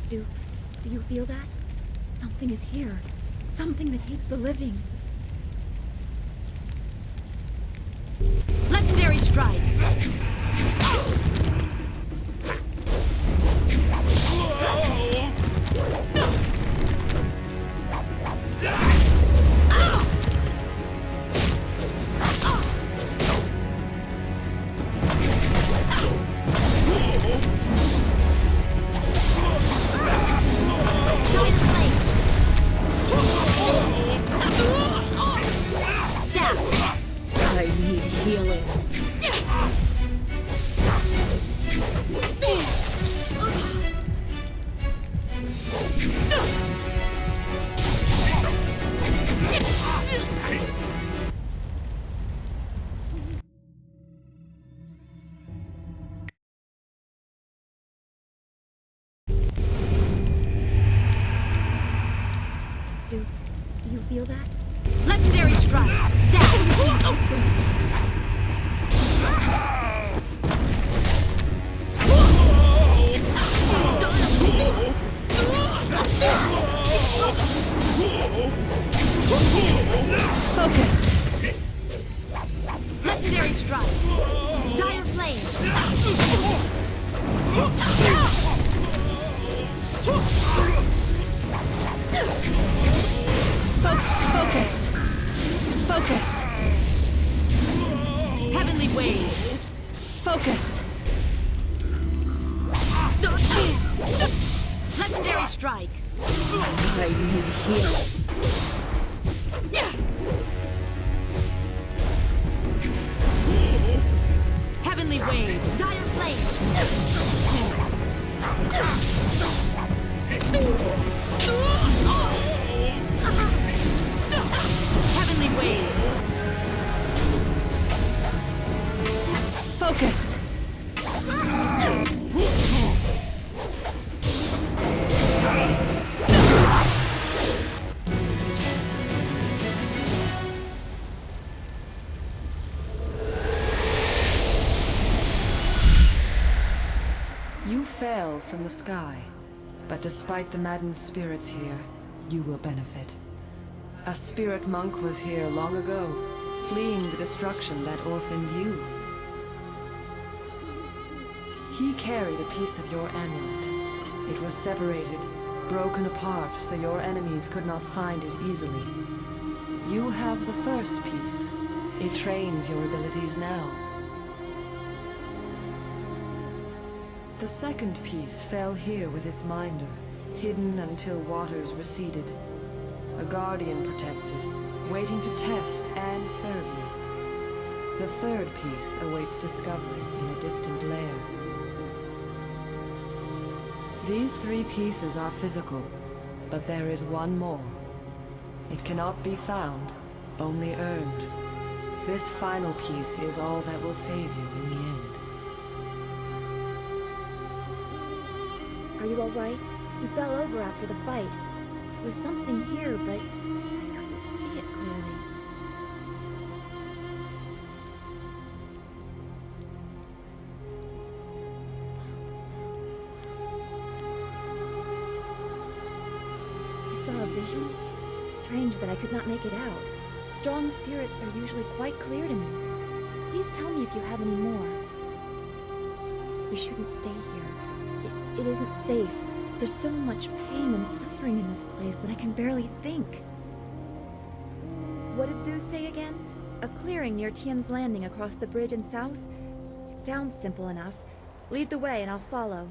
Do you feel that? Something is here. Something that hates the living. Legendary strike! I need healing. Do you feel that? Legendary strike! Stab! Focus! Legendary strike! Dire flame! Focus! Focus! Heavenly wave! Focus! Legendary strike! I need healing. Heavenly wave! Dire flame! Heavenly wave! Focus! You fell from the sky, but despite the maddened spirits here, you will benefit. A spirit monk was here long ago, fleeing the destruction that orphaned you. He carried a piece of your amulet. It was separated, broken apart, so your enemies could not find it easily. You have the first piece. It trains your abilities now. The second piece fell here with its minder, hidden until waters receded. A guardian protects it, waiting to test and serve you. The third piece awaits discovery in a distant lair. These three pieces are physical, but there is one more. It cannot be found, only earned. This final piece is all that will save you in the end. Are you all right? You fell over after the fight. There was something here, but I couldn't see it clearly. You saw a vision? Strange that I could not make it out. Strong spirits are usually quite clear to me. Please tell me if you have any more. We shouldn't stay here. It isn't safe. There's so much pain and suffering in this place that I can barely think. What did Zeus say again? A clearing near Tian's Landing across the bridge in south? It sounds simple enough. Lead the way and I'll follow.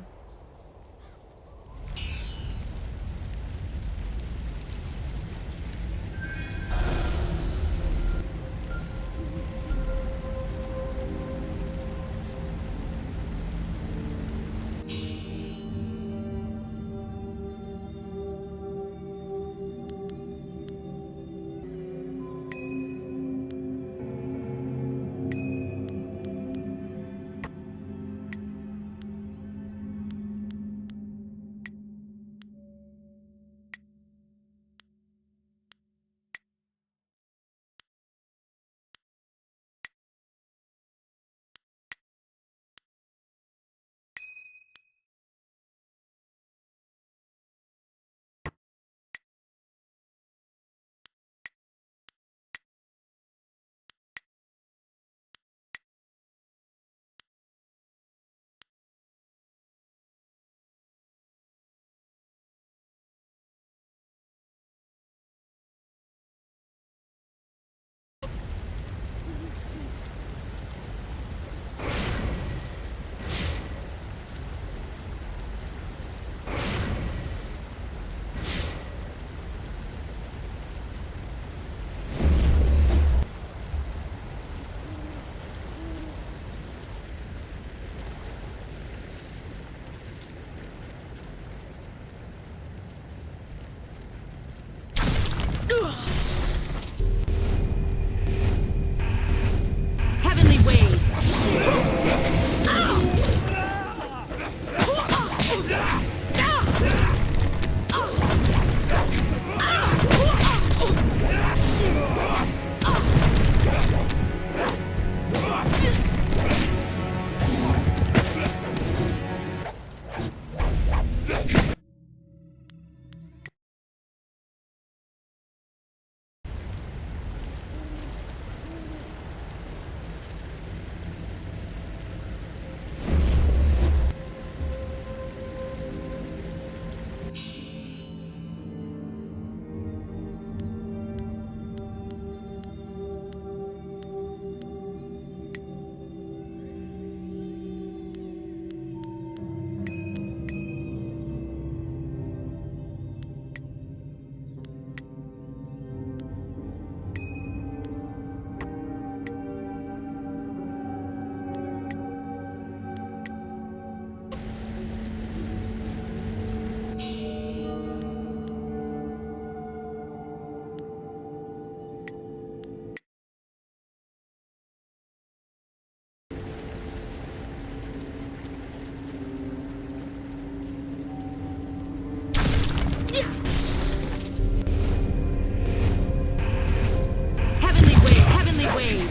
Heavenly wave.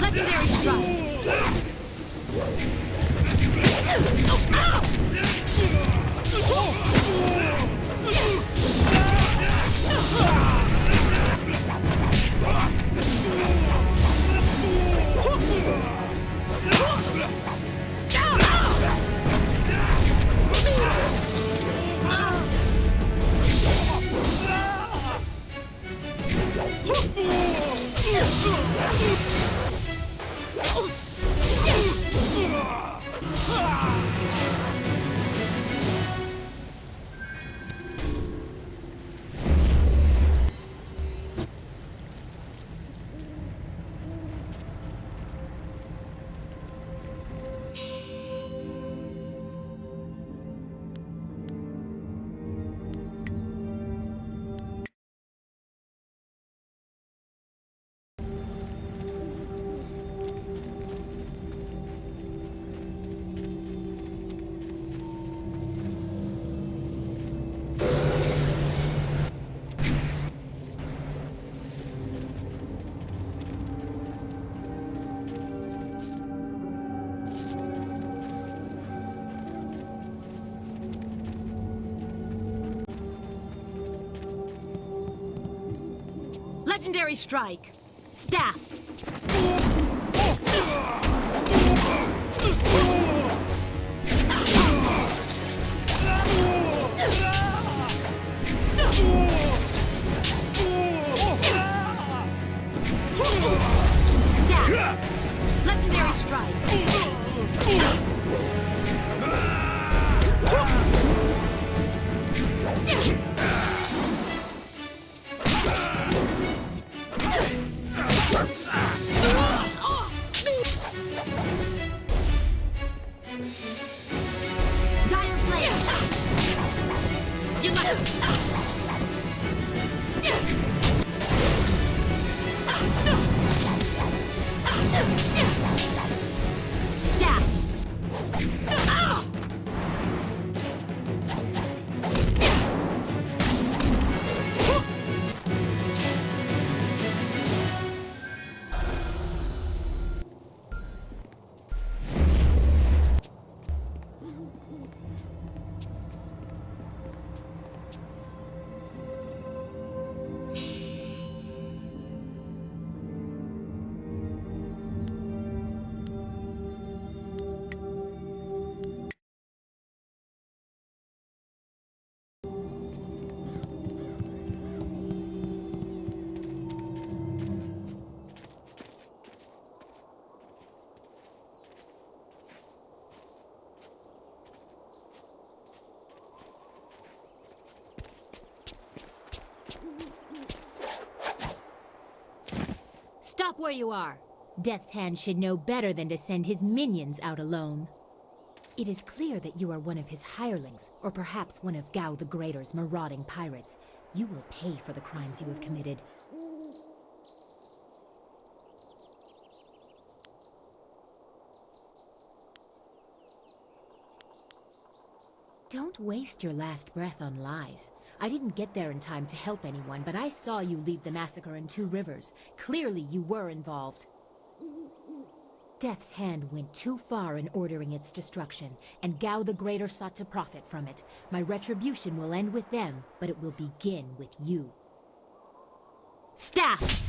Legendary strike. Legendary strike. Staff. Staff. Legendary strike. Dire flame. You Staff. Stop where you are. Death's Hand should know better than to send his minions out alone. It is clear that you are one of his hirelings, or perhaps one of Gao the Greater's marauding pirates. You will pay for the crimes you have committed. Don't waste your last breath on lies. I didn't get there in time to help anyone, but I saw you lead the massacre in Two Rivers. Clearly you were involved. Death's Hand went too far in ordering its destruction, and Gao the Greater sought to profit from it. My retribution will end with them, but it will begin with you. Staff!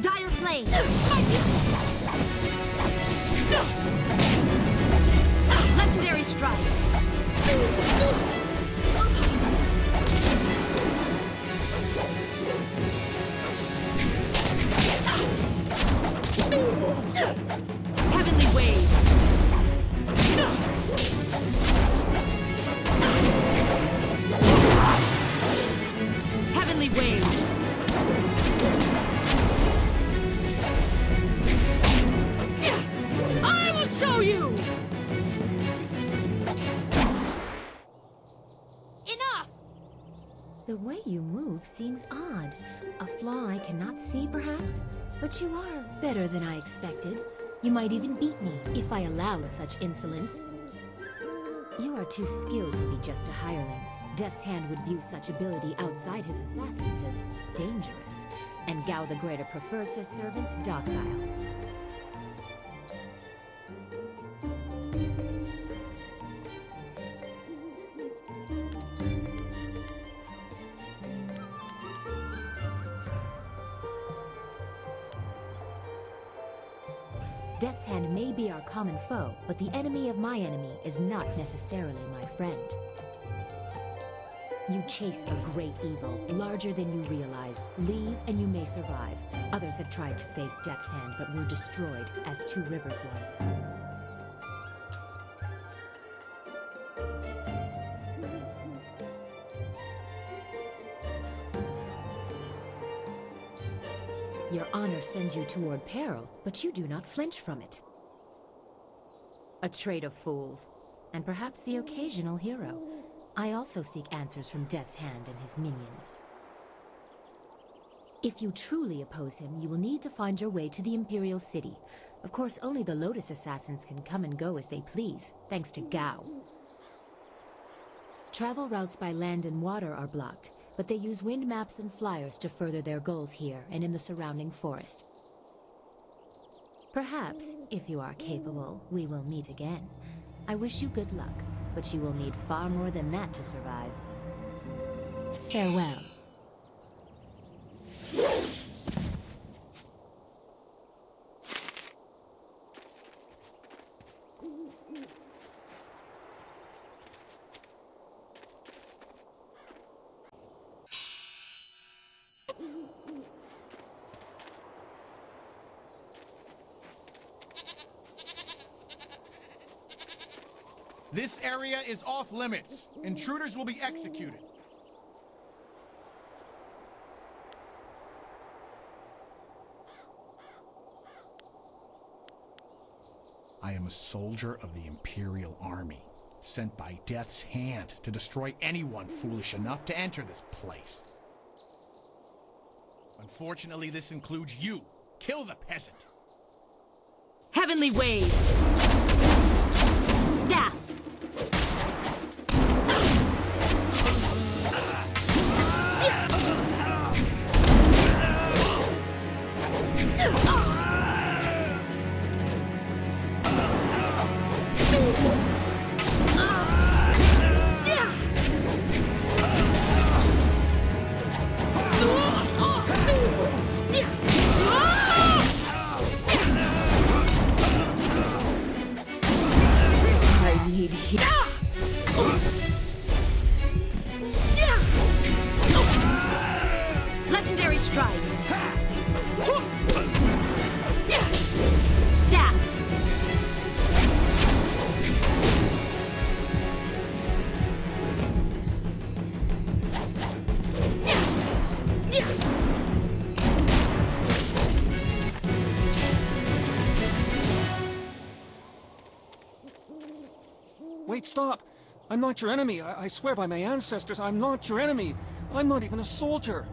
Dire Flame! Legendary Strike! Heavenly Wave! Heavenly Wave! I will show you! Enough! The way you move seems odd. A flaw I cannot see, perhaps? But you are better than I expected. You might even beat me if I allowed such insolence. You are too skilled to be just a hireling. Death's Hand would view such ability outside his assassins as dangerous, and Gao the Greater prefers his servants docile. Death's Hand may be our common foe, but the enemy of my enemy is not necessarily my friend. You chase a great evil, larger than you realize. Leave and you may survive. Others have tried to face Death's Hand, but were destroyed, as Two Rivers was. Your honor sends you toward peril, but you do not flinch from it. A trait of fools, and perhaps the occasional hero. I also seek answers from Death's Hand and his minions. If you truly oppose him, you will need to find your way to the Imperial City. Of course, only the Lotus Assassins can come and go as they please, thanks to Gao. Travel routes by land and water are blocked, but they use wind maps and flyers to further their goals here and in the surrounding forest. Perhaps, if you are capable, we will meet again. I wish you good luck, but you will need far more than that to survive. Farewell. This area is off limits. Intruders will be executed. I am a soldier of the Imperial Army, sent by Death's Hand to destroy anyone foolish enough to enter this place. Unfortunately, this includes you. Kill the peasant. Heavenly Wave! Staff! Legendary Strike! Staff! Wait, stop! I'm not your enemy. I swear by my ancestors, I'm not your enemy. I'm not even a soldier.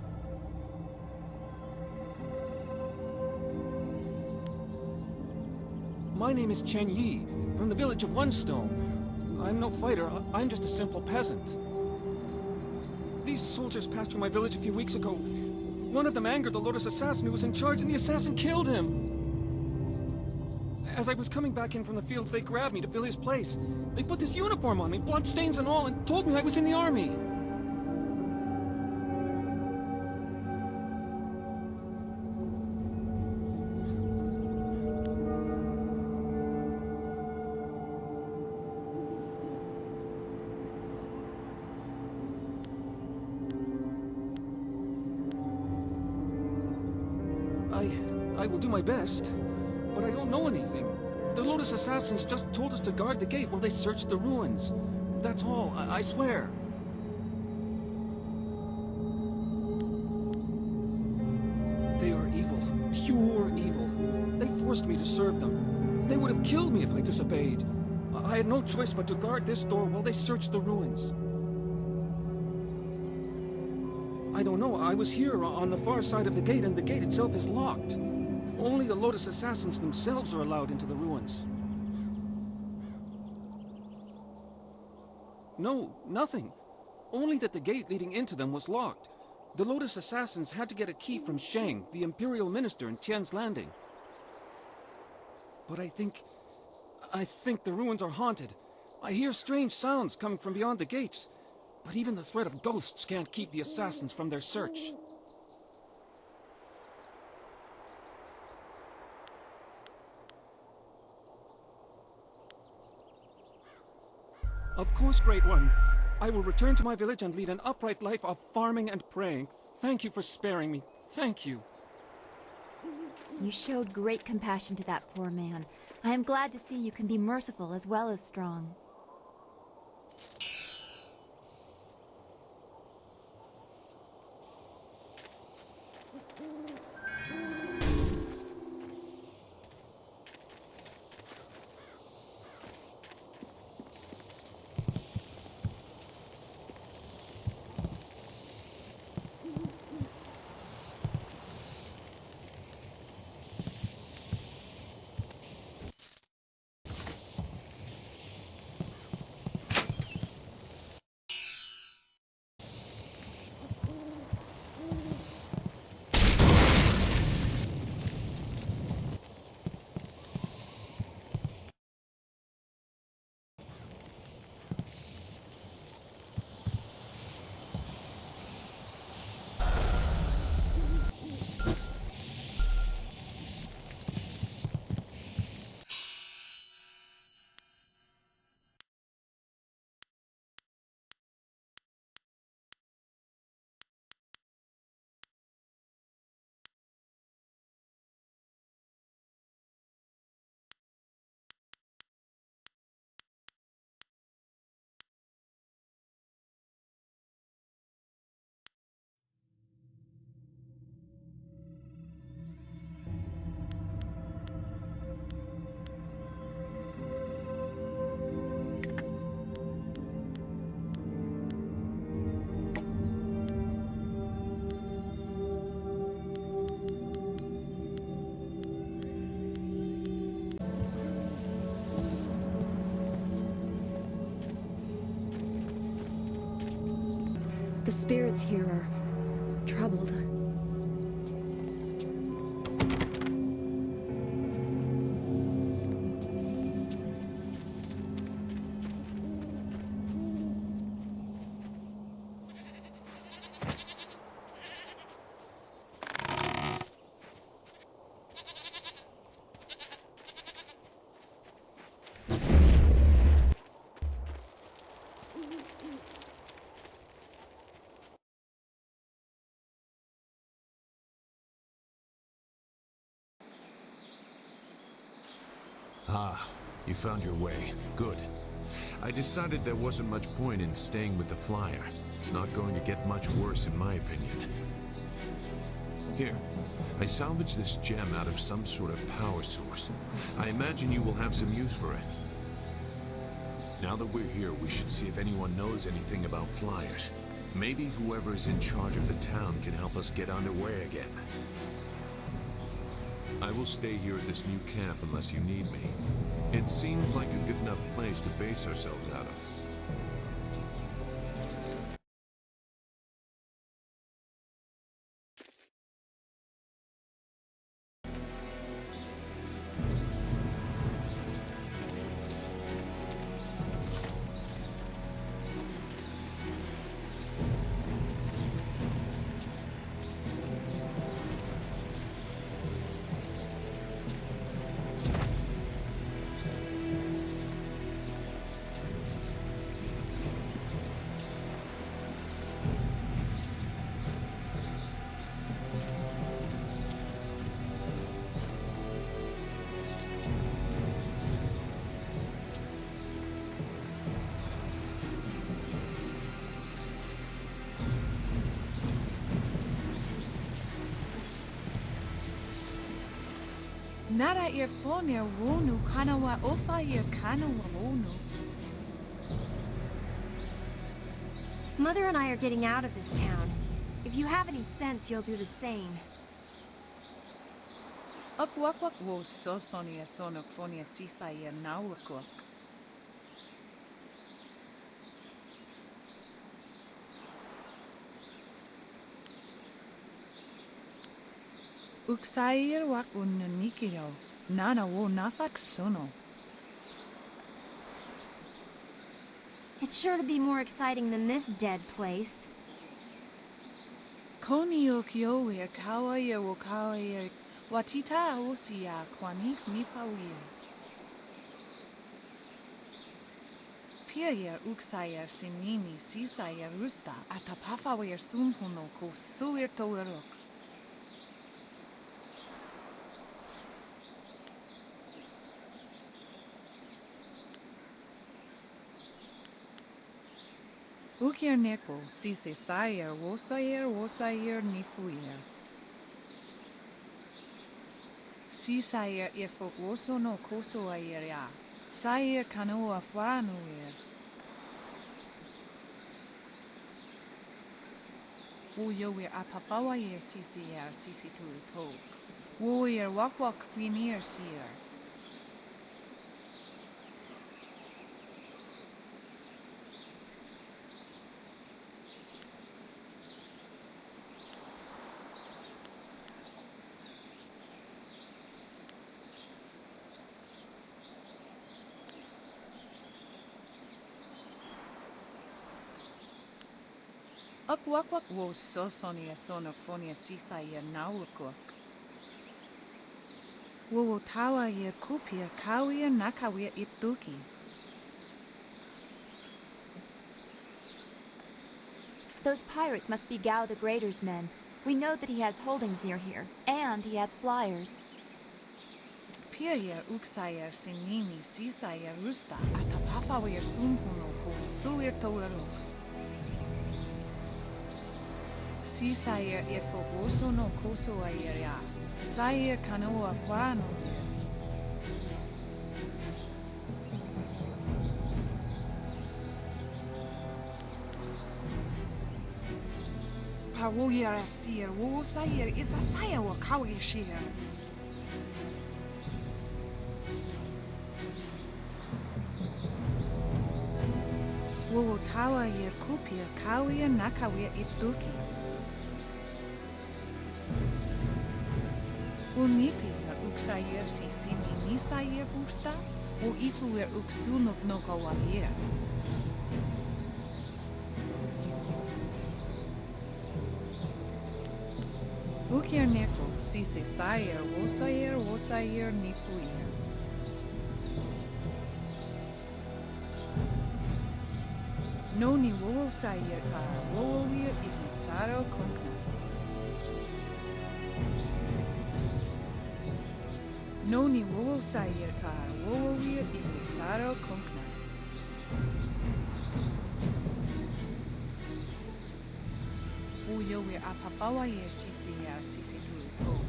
My name is Chen Yi, from the village of One Stone. I'm no fighter, I'm just a simple peasant. These soldiers passed through my village a few weeks ago. One of them angered the Lotus assassin who was in charge, and the assassin killed him! As I was coming back in from the fields, they grabbed me to fill his place. They put this uniform on me, bloodstains and all, and told me I was in the army. I will do my best, but I don't know anything. The Lotus assassins just told us to guard the gate while they searched the ruins. That's all, I swear. They are evil, pure evil. They forced me to serve them. They would have killed me if I disobeyed. I had no choice but to guard this door while they searched the ruins. I don't know, I was here on the far side of the gate, and the gate itself is locked. Only the Lotus assassins themselves are allowed into the ruins. No, nothing. Only that the gate leading into them was locked. The Lotus assassins had to get a key from Shang, the Imperial Minister in Tian's Landing. But I think the ruins are haunted. I hear strange sounds coming from beyond the gates. But even the threat of ghosts can't keep the assassins from their search. Of course, Great One. I will return to my village and lead an upright life of farming and praying. Thank you for sparing me. Thank you. You showed great compassion to that poor man. I am glad to see you can be merciful as well as strong. The spirits here are troubled. Ah, you found your way. Good. I decided there wasn't much point in staying with the flyer. It's not going to get much worse in my opinion. Here, I salvaged this gem out of some sort of power source. I imagine you will have some use for it. Now that we're here, we should see if anyone knows anything about flyers. Maybe whoever is in charge of the town can help us get underway again. I will stay here at this new camp unless you need me. It seems like a good enough place to base ourselves out of. Nara earphone wonu kanawa ofa ear kanawa wonu. Mother and I are getting out of this town. If you have any sense, you'll do the same. Ukwakwak wo sosonia sonok fonia sisa ear nawakuk. Uksair wak unanikiro. Nana wo nafak sono. It's sure to be more exciting than this dead place. Koni okyo ear kawa ear wokawa ear watita osia kwanif nipawia. Pia ear uksair sinini sisa ear rusta atapafa ear sumpuno ko suir toerok. Ukir neko sise sayer wosayer nifuyer. Si sayer ifok woso no koso ayer ya. Sayer kanoa fwanuer. Uyo wer apafawa yer sisi tu tok. Wo yer wak finir sier. Ukwakwak wo sosonia sonok fonia sisa yer nawakuk. Wo tawa yer kupia kawia nakawia iptuki. Those pirates must be Gao the Greater's men. We know that he has holdings near here, and he has flyers. Pia yer uksayer sinini sisa yer rusta atapafa yer sumpuno ko suir toeruk. Si sayer ifo woso no koso ayer ya. Sayer kanoa fwano yer. Pa wo yer astier wo sayer ifa sayer wa kawi shir. Wo tawa yer kupia kawia nakawia iptuki. Unipi yer uksayer sisini nisayer busta, o ifu yer uksunok nokawa yer. Ukir neko sise sayer wosayer nifuyer. Noni wo sayer tar wo yer imisaro konkna. Noni wo sayer tar wo yer imisaro konkna. Uyo yer apafawa yer sisi tu tok.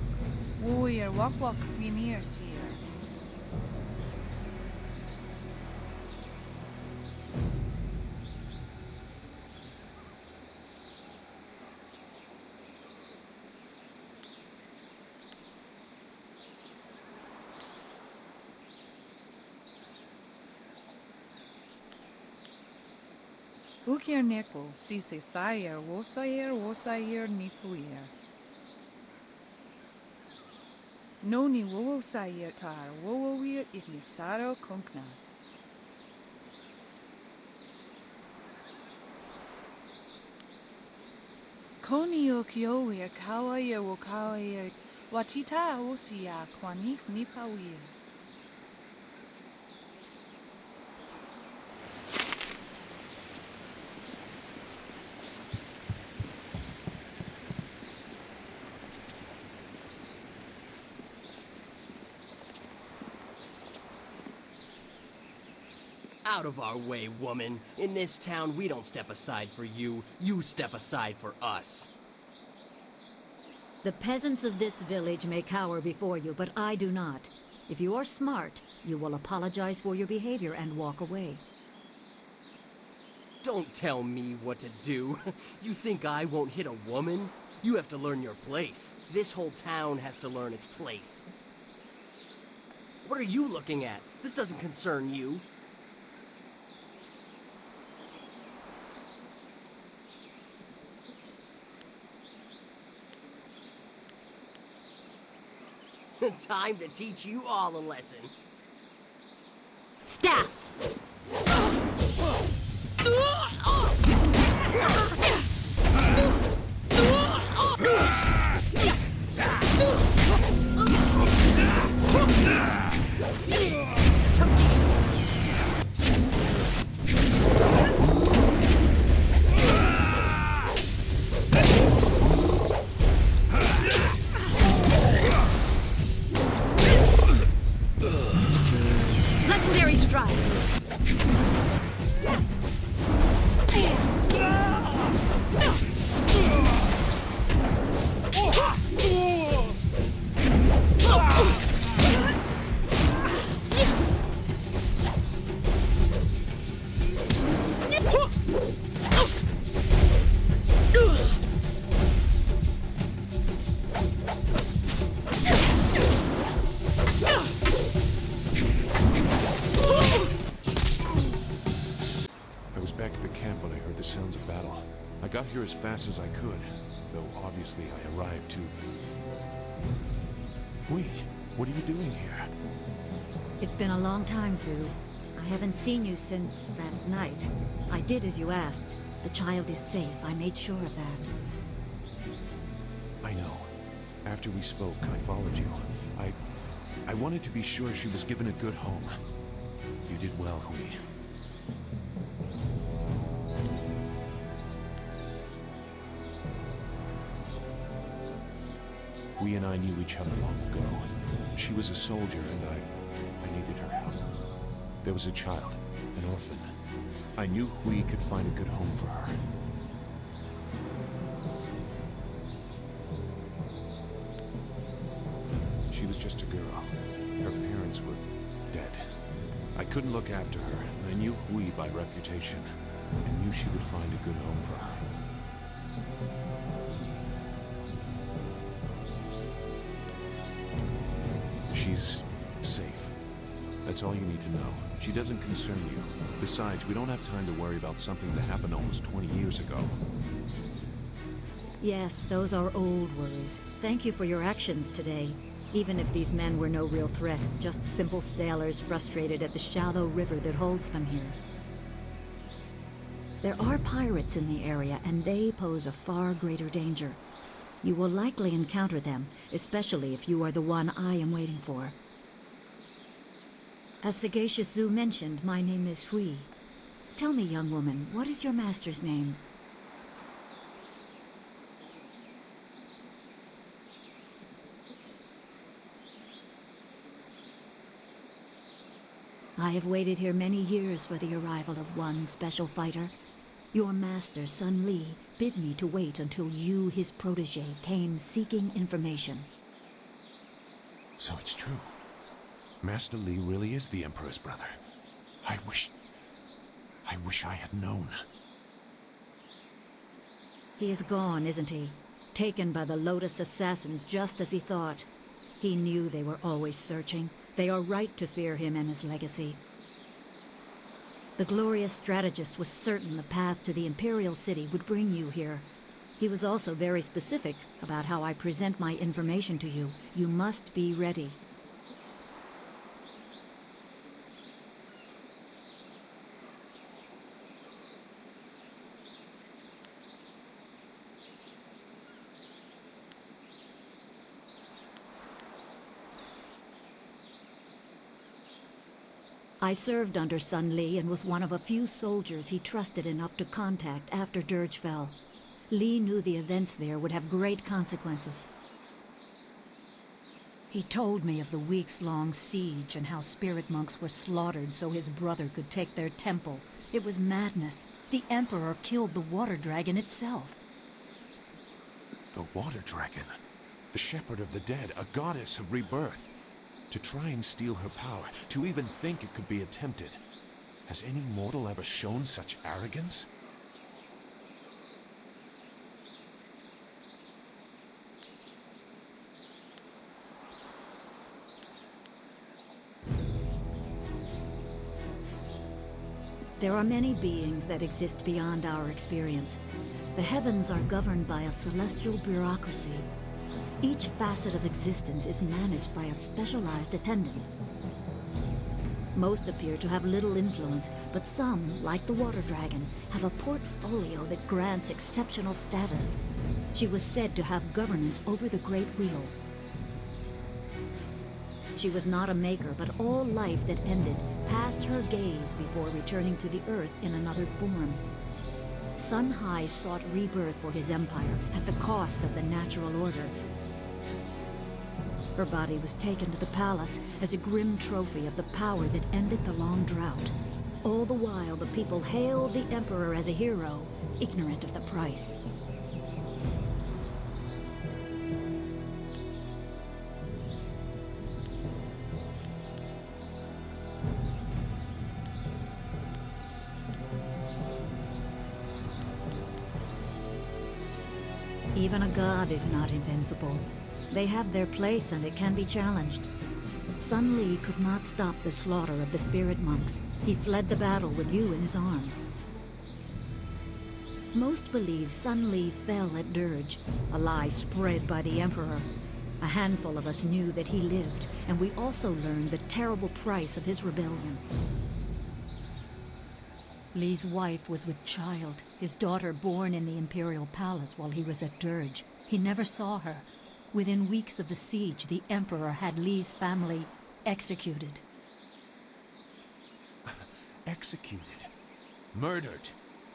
Wo yer wak finir sier. Ukir neko, si se sayer, wosayer, nifuyer. Noni wowo sayer tar, wowo wir ignisaro konkna. Koni okiower kawayer wokawayer, watita osia kwanif nipawir. Out of our way, woman. In this town, we don't step aside for you. You step aside for us. The peasants of this village may cower before you, but I do not. If you are smart, you will apologize for your behavior and walk away. Don't tell me what to do. You think I won't hit a woman? You have to learn your place. This whole town has to learn its place. What are you looking at? This doesn't concern you. Time to teach you all a lesson. Staff! Legendary strike! I was back at the camp when I heard the sounds of battle. I got here as fast as I could, though obviously I arrived too... Hui, what are you doing here? It's been a long time, Zhu. I haven't seen you since that night. I did as you asked. The child is safe. I made sure of that. I know. After we spoke, I followed you. I wanted to be sure she was given a good home. You did well, Hui. Hui and I knew each other long ago. She was a soldier and I needed her help. There was a child, an orphan. I knew Hui could find a good home for her. She was just a girl. Her parents were dead. I couldn't look after her, and I knew Hui by reputation. I knew she would find a good home for her. She's safe. That's all you need to know. She doesn't concern you. Besides, we don't have time to worry about something that happened almost 20 years ago. Yes, those are old worries. Thank you for your actions today. Even if these men were no real threat, just simple sailors frustrated at the shallow river that holds them here. There are pirates in the area, and they pose a far greater danger. You will likely encounter them, especially if you are the one I am waiting for. As Sagacious Zhu mentioned, my name is Hui. Tell me, young woman, what is your master's name? I have waited here many years for the arrival of one special fighter. Your master, Sun Li, bid me to wait until you, his protege, came seeking information. So it's true. Master Li really is the Emperor's brother. I wish I had known. He is gone, isn't he? Taken by the Lotus assassins just as he thought. He knew they were always searching. They are right to fear him and his legacy. The glorious strategist was certain the path to the Imperial City would bring you here. He was also very specific about how I present my information to you. You must be ready. I served under Sun Li and was one of a few soldiers he trusted enough to contact after Dirge fell. Li knew the events there would have great consequences. He told me of the weeks-long siege and how spirit monks were slaughtered so his brother could take their temple. It was madness. The Emperor killed the water dragon itself. The water dragon? The shepherd of the dead, a goddess of rebirth. To try and steal her power, to even think it could be attempted. Has any mortal ever shown such arrogance? There are many beings that exist beyond our experience. The heavens are governed by a celestial bureaucracy. Each facet of existence is managed by a specialized attendant. Most appear to have little influence, but some, like the water dragon, have a portfolio that grants exceptional status. She was said to have governance over the Great Wheel. She was not a maker, but all life that ended passed her gaze before returning to the Earth in another form. Sun Hai sought rebirth for his empire at the cost of the natural order. Her body was taken to the palace as a grim trophy of the power that ended the long drought. All the while, the people hailed the Emperor as a hero, ignorant of the price. Even a god is not invincible. They have their place and it can be challenged. Sun Li could not stop the slaughter of the spirit monks. He fled the battle with you in his arms. Most believe Sun Li fell at Dirge, a lie spread by the Emperor. A handful of us knew that he lived, and we also learned the terrible price of his rebellion. Li's wife was with child, his daughter born in the Imperial Palace while he was at Dirge. He never saw her. Within weeks of the siege, the Emperor had Li's family executed. Executed? Murdered?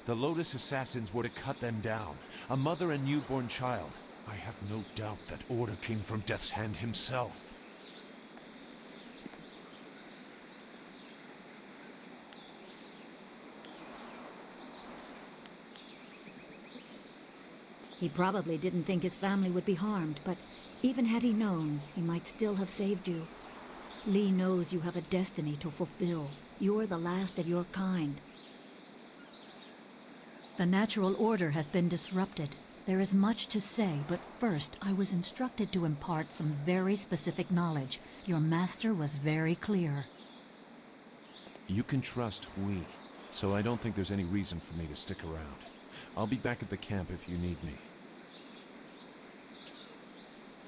The Lotus assassins were to cut them down. A mother and newborn child. I have no doubt that order came from Death's Hand himself. He probably didn't think his family would be harmed, but even had he known, he might still have saved you. Li knows you have a destiny to fulfill. You're the last of your kind. The natural order has been disrupted. There is much to say, but first I was instructed to impart some very specific knowledge. Your master was very clear. You can trust we, so I don't think there's any reason for me to stick around. I'll be back at the camp if you need me.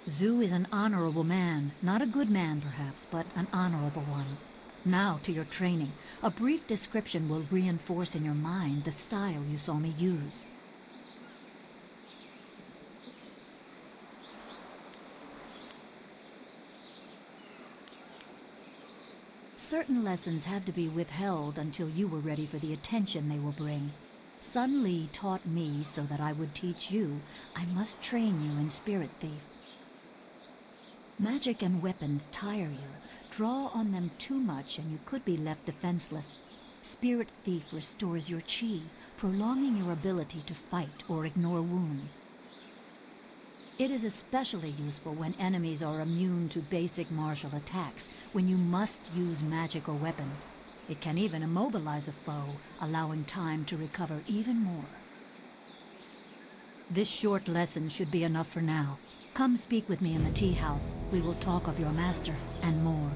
Zhu is an honorable man. Not a good man, perhaps, but an honorable one. Now to your training. A brief description will reinforce in your mind the style you saw me use. Certain lessons had to be withheld until you were ready for the attention they will bring. Sun Li taught me so that I would teach you. I must train you in Spirit Thief. Magic and weapons tire you. Draw on them too much and you could be left defenseless. Spirit Thief restores your chi, prolonging your ability to fight or ignore wounds. It is especially useful when enemies are immune to basic martial attacks, when you must use magic or weapons. It can even immobilize a foe, allowing time to recover even more. This short lesson should be enough for now. Come speak with me in the tea house. We will talk of your master and more.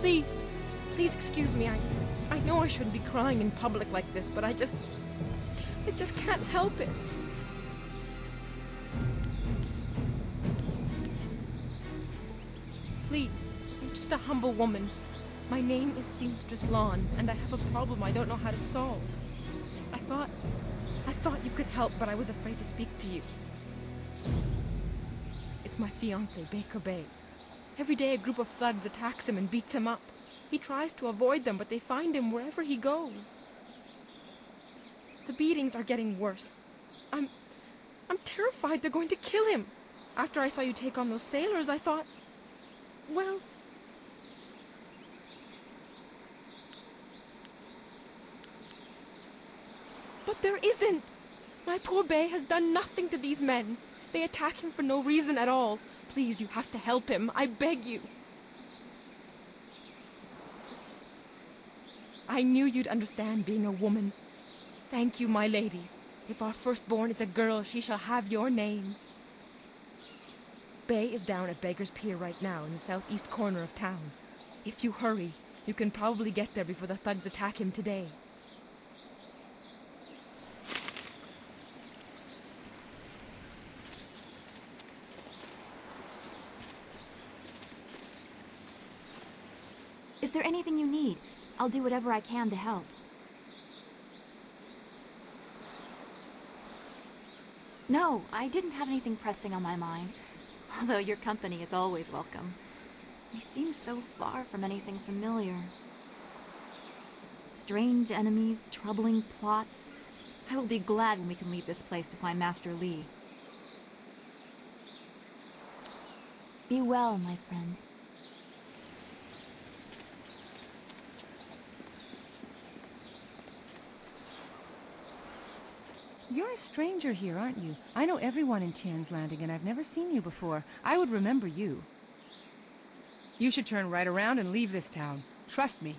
Please, please excuse me. I know I shouldn't be crying in public like this, but I just can't help it. Please, I'm just a humble woman. My name is Seamstress Lawn, and I have a problem I don't know how to solve. I thought you could help, but I was afraid to speak to you. It's my fiancé, Baker Bay. Every day a group of thugs attacks him and beats him up. He tries to avoid them, but they find him wherever he goes. The beatings are getting worse. I'm terrified they're going to kill him. After I saw you take on those sailors, I thought, well... But there isn't! My poor Bay has done nothing to these men. They attack him for no reason at all. Please, you have to help him. I beg you. I knew you'd understand being a woman. Thank you, my lady. If our firstborn is a girl, she shall have your name. Bay is down at Beggar's Pier right now in the southeast corner of town. If you hurry, you can probably get there before the thugs attack him today. Is there anything you need? I'll do whatever I can to help. No, I didn't have anything pressing on my mind. Although your company is always welcome. We seem so far from anything familiar. Strange enemies, troubling plots. I will be glad when we can leave this place to find Master Li. Be well, my friend. You're a stranger here, aren't you? I know everyone in Tian's Landing, and I've never seen you before. I would remember you. You should turn right around and leave this town. Trust me.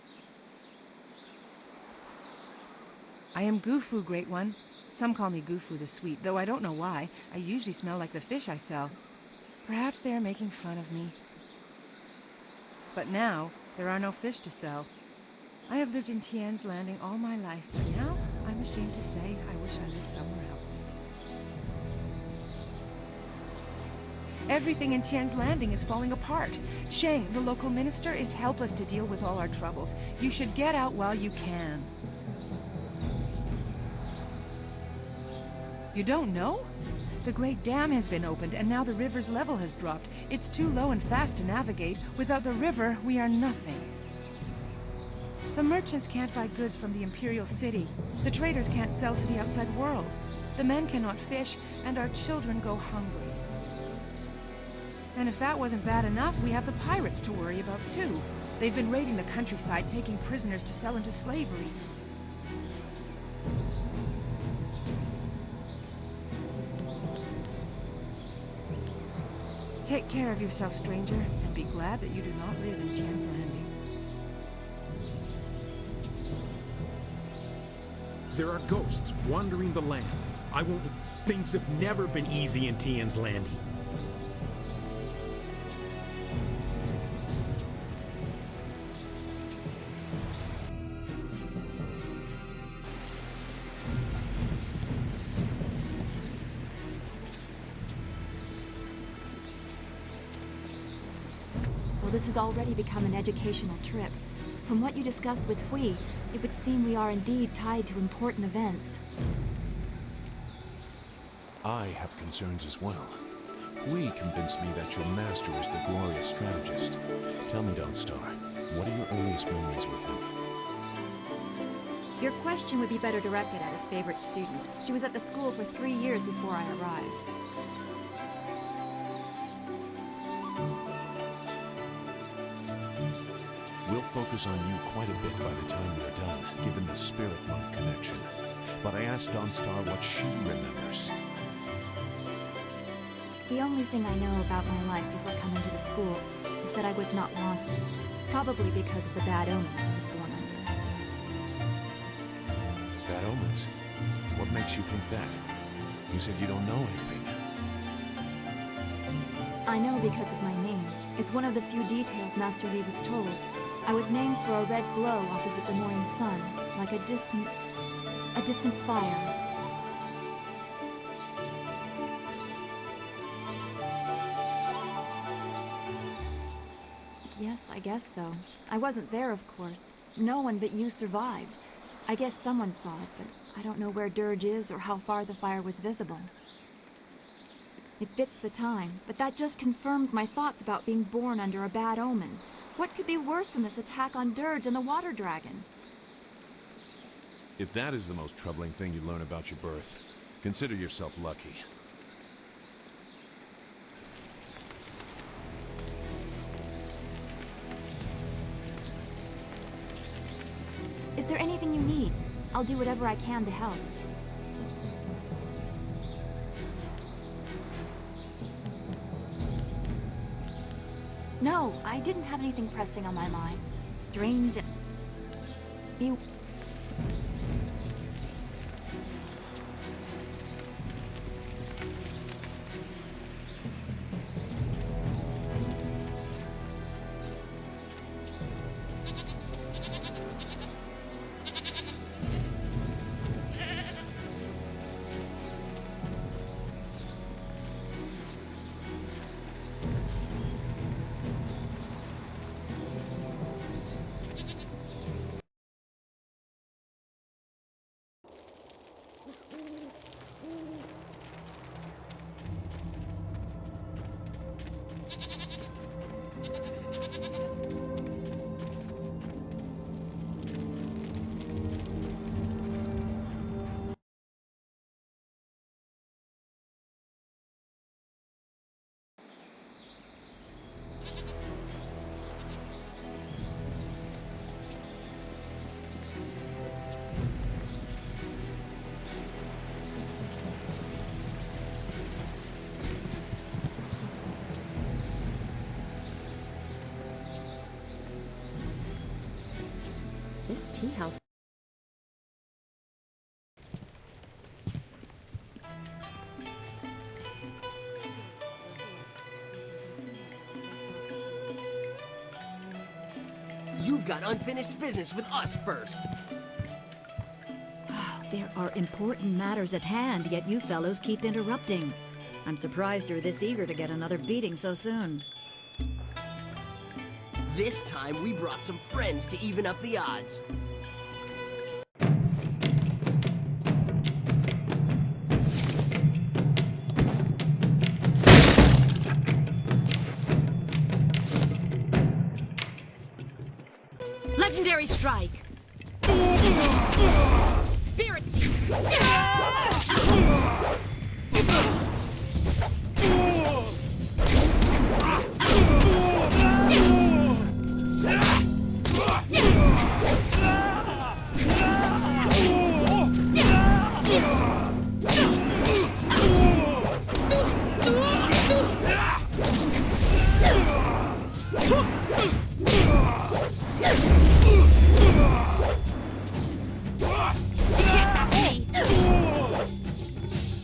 I am Gufu, Great One. Some call me Gufu the Sweet, though I don't know why. I usually smell like the fish I sell. Perhaps they are making fun of me. But now, there are no fish to sell. I have lived in Tian's Landing all my life, but now I'm ashamed to say I wish I lived somewhere else. Everything in Tian's Landing is falling apart. Sheng, the local minister, is helpless to deal with all our troubles. You should get out while you can. You don't know? The Great Dam has been opened, and now the river's level has dropped. It's too low and fast to navigate. Without the river, we are nothing. The merchants can't buy goods from the Imperial City. The traders can't sell to the outside world. The men cannot fish, and our children go hungry. And if that wasn't bad enough, we have the pirates to worry about too. They've been raiding the countryside, taking prisoners to sell into slavery. Take care of yourself, stranger, and be glad that you do not live in Tian's Landing. There are ghosts wandering the land. Things have never been easy in Tian's Landing. Well, this has already become an educational trip. From what you discussed with Hui, it would seem we are indeed tied to important events. I have concerns as well. Hui convinced me that your master is the glorious strategist. Tell me, Dawnstar, what are your earliest memories with him? Your question would be better directed at his favorite student. She was at the school for 3 years before I arrived. We'll focus on you quite a bit by the time we're done, given the spirit monk connection. But I asked Dawnstar what she remembers. The only thing I know about my life before coming to the school is that I was not wanted, probably because of the bad omens I was born under. Bad omens? What makes you think that? You said you don't know anything. I know because of my name. It's one of the few details Master Li was told. I was named for a red glow opposite the morning sun, like a distant fire. Yes, I guess so. I wasn't there, of course. No one but you survived. I guess someone saw it, but I don't know where Dirge is or how far the fire was visible. It fits the time, but that just confirms my thoughts about being born under a bad omen. What could be worse than this attack on Dirge and the Water Dragon? If that is the most troubling thing you learn about your birth, consider yourself lucky. Is there anything you need? I'll do whatever I can to help. No, I didn't have anything pressing on my mind. Strange... Be... This tea house... You've got unfinished business with us first. There are important matters at hand, yet you fellows keep interrupting. I'm surprised you're this eager to get another beating so soon. This time we brought some friends to even up the odds. Legendary strike! Spirit!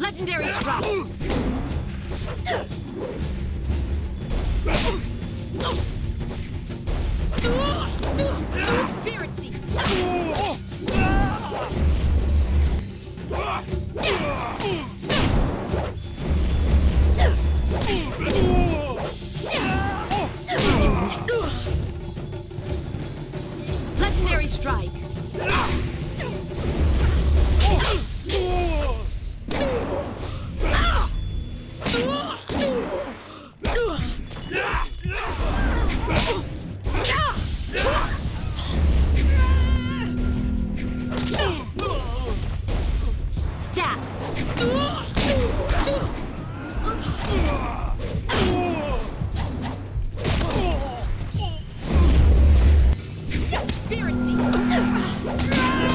Legendary strike! Spirit beat! Legendary strike! Staff! Spirit beat!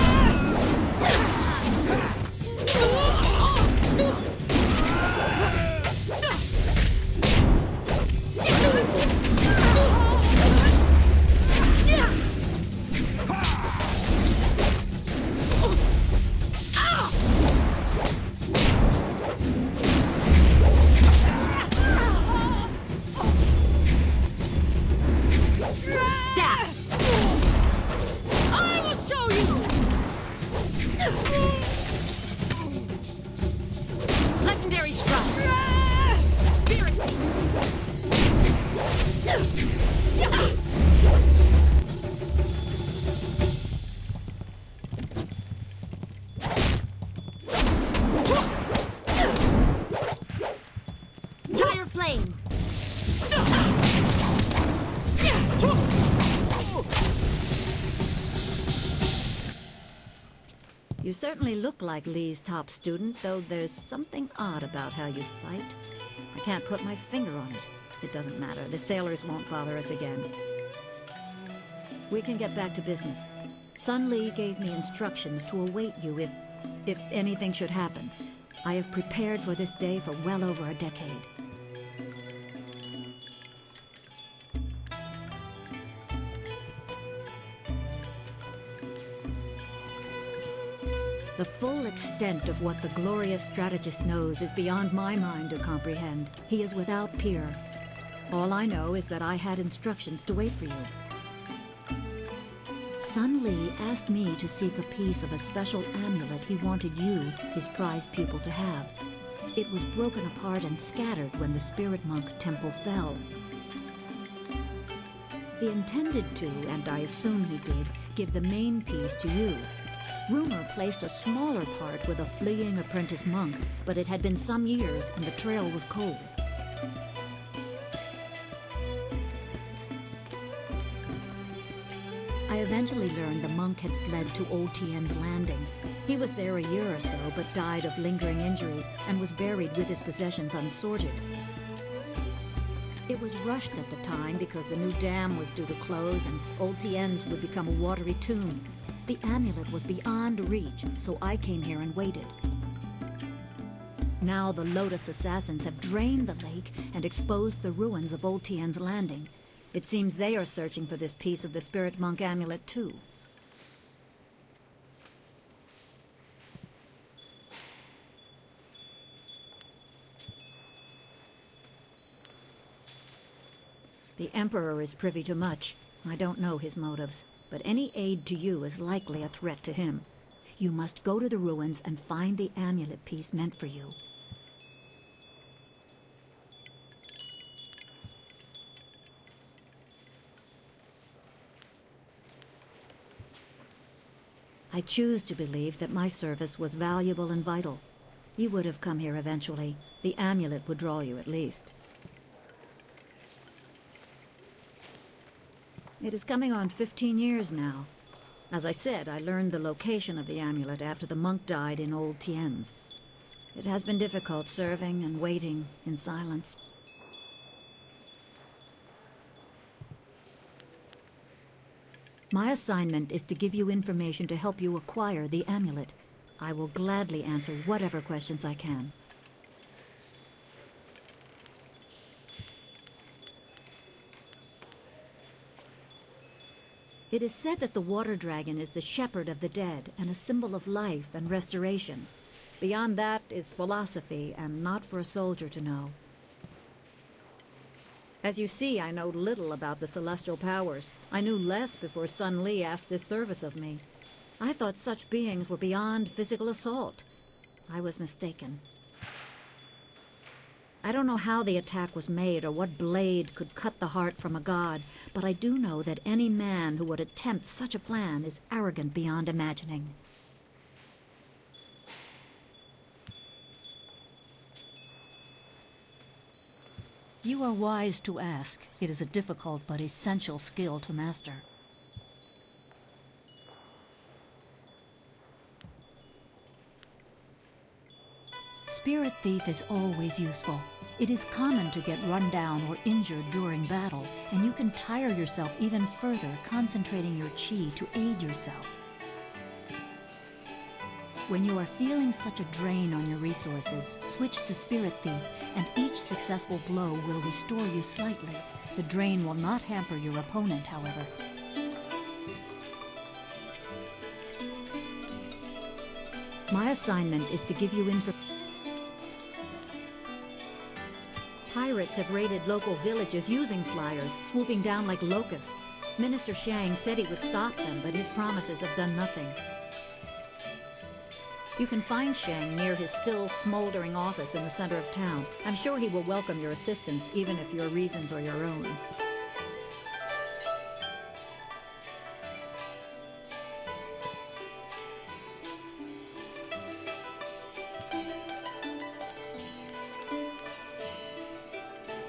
You certainly look like Lee's top student, though there's something odd about how you fight. I can't put my finger on it. It doesn't matter. The sailors won't bother us again. We can get back to business. Sun Lee gave me instructions to await you if anything should happen. I have prepared for this day for well over a decade. The full extent of what the glorious strategist knows is beyond my mind to comprehend. He is without peer. All I know is that I had instructions to wait for you. Sun Lee asked me to seek a piece of a special amulet he wanted you, his prized pupil, to have. It was broken apart and scattered when the Spirit Monk Temple fell. He intended to, and I assume he did, give the main piece to you. Rumor placed a smaller part with a fleeing apprentice monk, but it had been some years and the trail was cold. I eventually learned the monk had fled to Old Tien's Landing. He was there a year or so, but died of lingering injuries and was buried with his possessions unsorted. It was rushed at the time because the new dam was due to close and Old Tien's would become a watery tomb. The amulet was beyond reach, so I came here and waited. Now the Lotus assassins have drained the lake and exposed the ruins of Old Tien's Landing. It seems they are searching for this piece of the Spirit Monk amulet, too. The Emperor is privy to much. I don't know his motives, but any aid to you is likely a threat to him. You must go to the ruins and find the amulet piece meant for you. I choose to believe that my service was valuable and vital. You would have come here eventually. The amulet would draw you at least. It is coming on 15 years now. As I said, I learned the location of the amulet after the monk died in Old Tien's. It has been difficult serving and waiting in silence. My assignment is to give you information to help you acquire the amulet. I will gladly answer whatever questions I can. It is said that the water dragon is the shepherd of the dead and a symbol of life and restoration. Beyond that is philosophy and not for a soldier to know. As you see, I know little about the celestial powers. I knew less before Sun Lee asked this service of me. I thought such beings were beyond physical assault. I was mistaken. I don't know how the attack was made or what blade could cut the heart from a god, but I do know that any man who would attempt such a plan is arrogant beyond imagining. You are wise to ask. It is a difficult but essential skill to master. Spirit Thief is always useful. It is common to get run down or injured during battle, and you can tire yourself even further concentrating your chi to aid yourself. When you are feeling such a drain on your resources, switch to Spirit Thief, and each successful blow will restore you slightly. The drain will not hamper your opponent, however. My assignment is to give you information. Pirates have raided local villages using flyers, swooping down like locusts. Minister Shang said he would stop them, but his promises have done nothing. You can find Shang near his still smoldering office in the center of town. I'm sure he will welcome your assistance, even if your reasons are your own.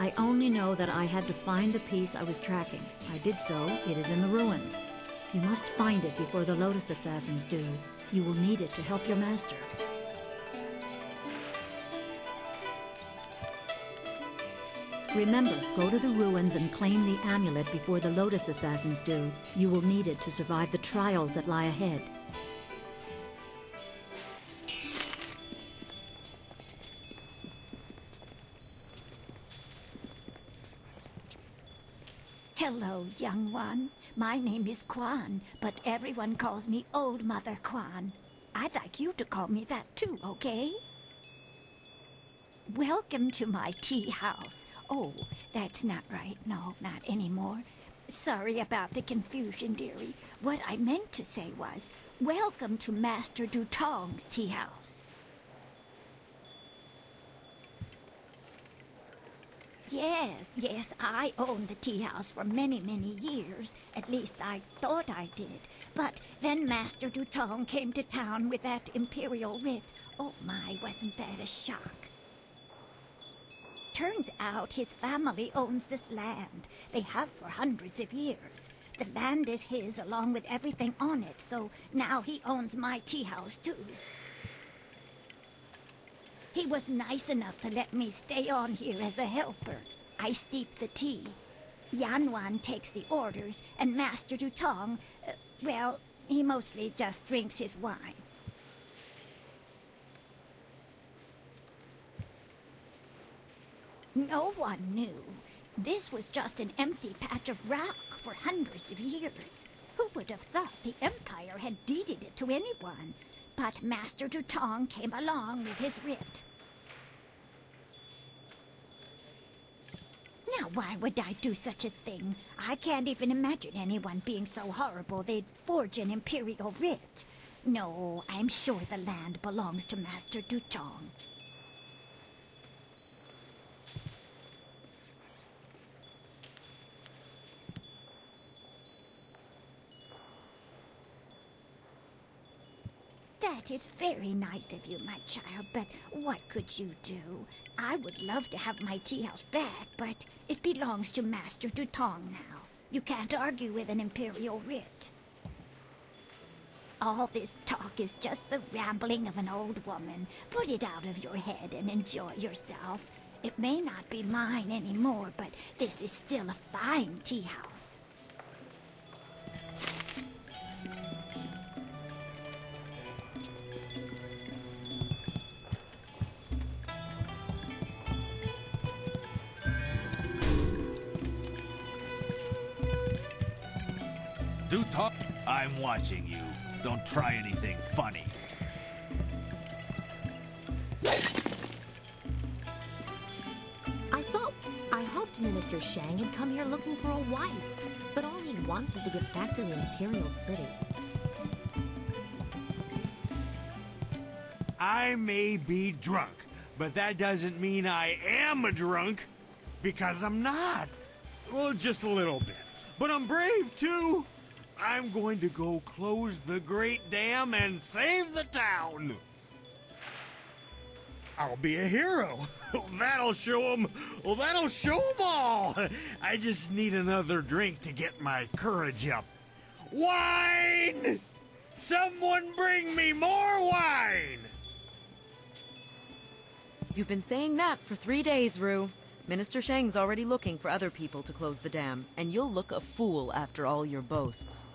I only know that I had to find the piece I was tracking. I did so. It is in the ruins. You must find it before the Lotus Assassins do. You will need it to help your master. Remember, go to the ruins and claim the amulet before the Lotus Assassins do. You will need it to survive the trials that lie ahead. Hello, young one. My name is Quan, but everyone calls me Old Mother Quan. I'd like you to call me that too, okay? Welcome to my tea house. Oh, that's not right. No, not anymore. Sorry about the confusion, dearie. What I meant to say was, welcome to Master Dutong's tea house. Yes, I owned the tea house for many, many years. At least I thought I did. But then Master Dutong came to town with that imperial writ. Oh my, wasn't that a shock? Turns out his family owns this land. They have for hundreds of years. The land is his along with everything on it, so now he owns my tea house too. He was nice enough to let me stay on here as a helper. I steep the tea. Yanwan takes the orders, and Master Dutong, well, he mostly just drinks his wine. No one knew. This was just an empty patch of rock for hundreds of years. Who would have thought the Empire had deeded it to anyone? But Master Dutong came along with his writ. Now, why would I do such a thing? I can't even imagine anyone being so horrible they'd forge an imperial writ. No, I'm sure the land belongs to Master Dutong. That is very nice of you, my child, but what could you do? I would love to have my tea house back, but it belongs to Master Dutong now. You can't argue with an imperial writ. All this talk is just the rambling of an old woman. Put it out of your head and enjoy yourself. It may not be mine anymore, but this is still a fine tea house. Dutong, I'm watching you. Don't try anything funny. I hoped Minister Shang had come here looking for a wife, but all he wants is to get back to the Imperial City. I may be drunk, but that doesn't mean I am a drunk, because I'm not. Well, just a little bit. But I'm brave, too. I'm going to go close the Great Dam and save the town. I'll be a hero. That'll show them. Well, that'll show them all. I just need another drink to get my courage up. Wine! Someone bring me more wine! You've been saying that for 3 days, Rue. Minister Shang's already looking for other people to close the dam, and you'll look a fool after all your boasts.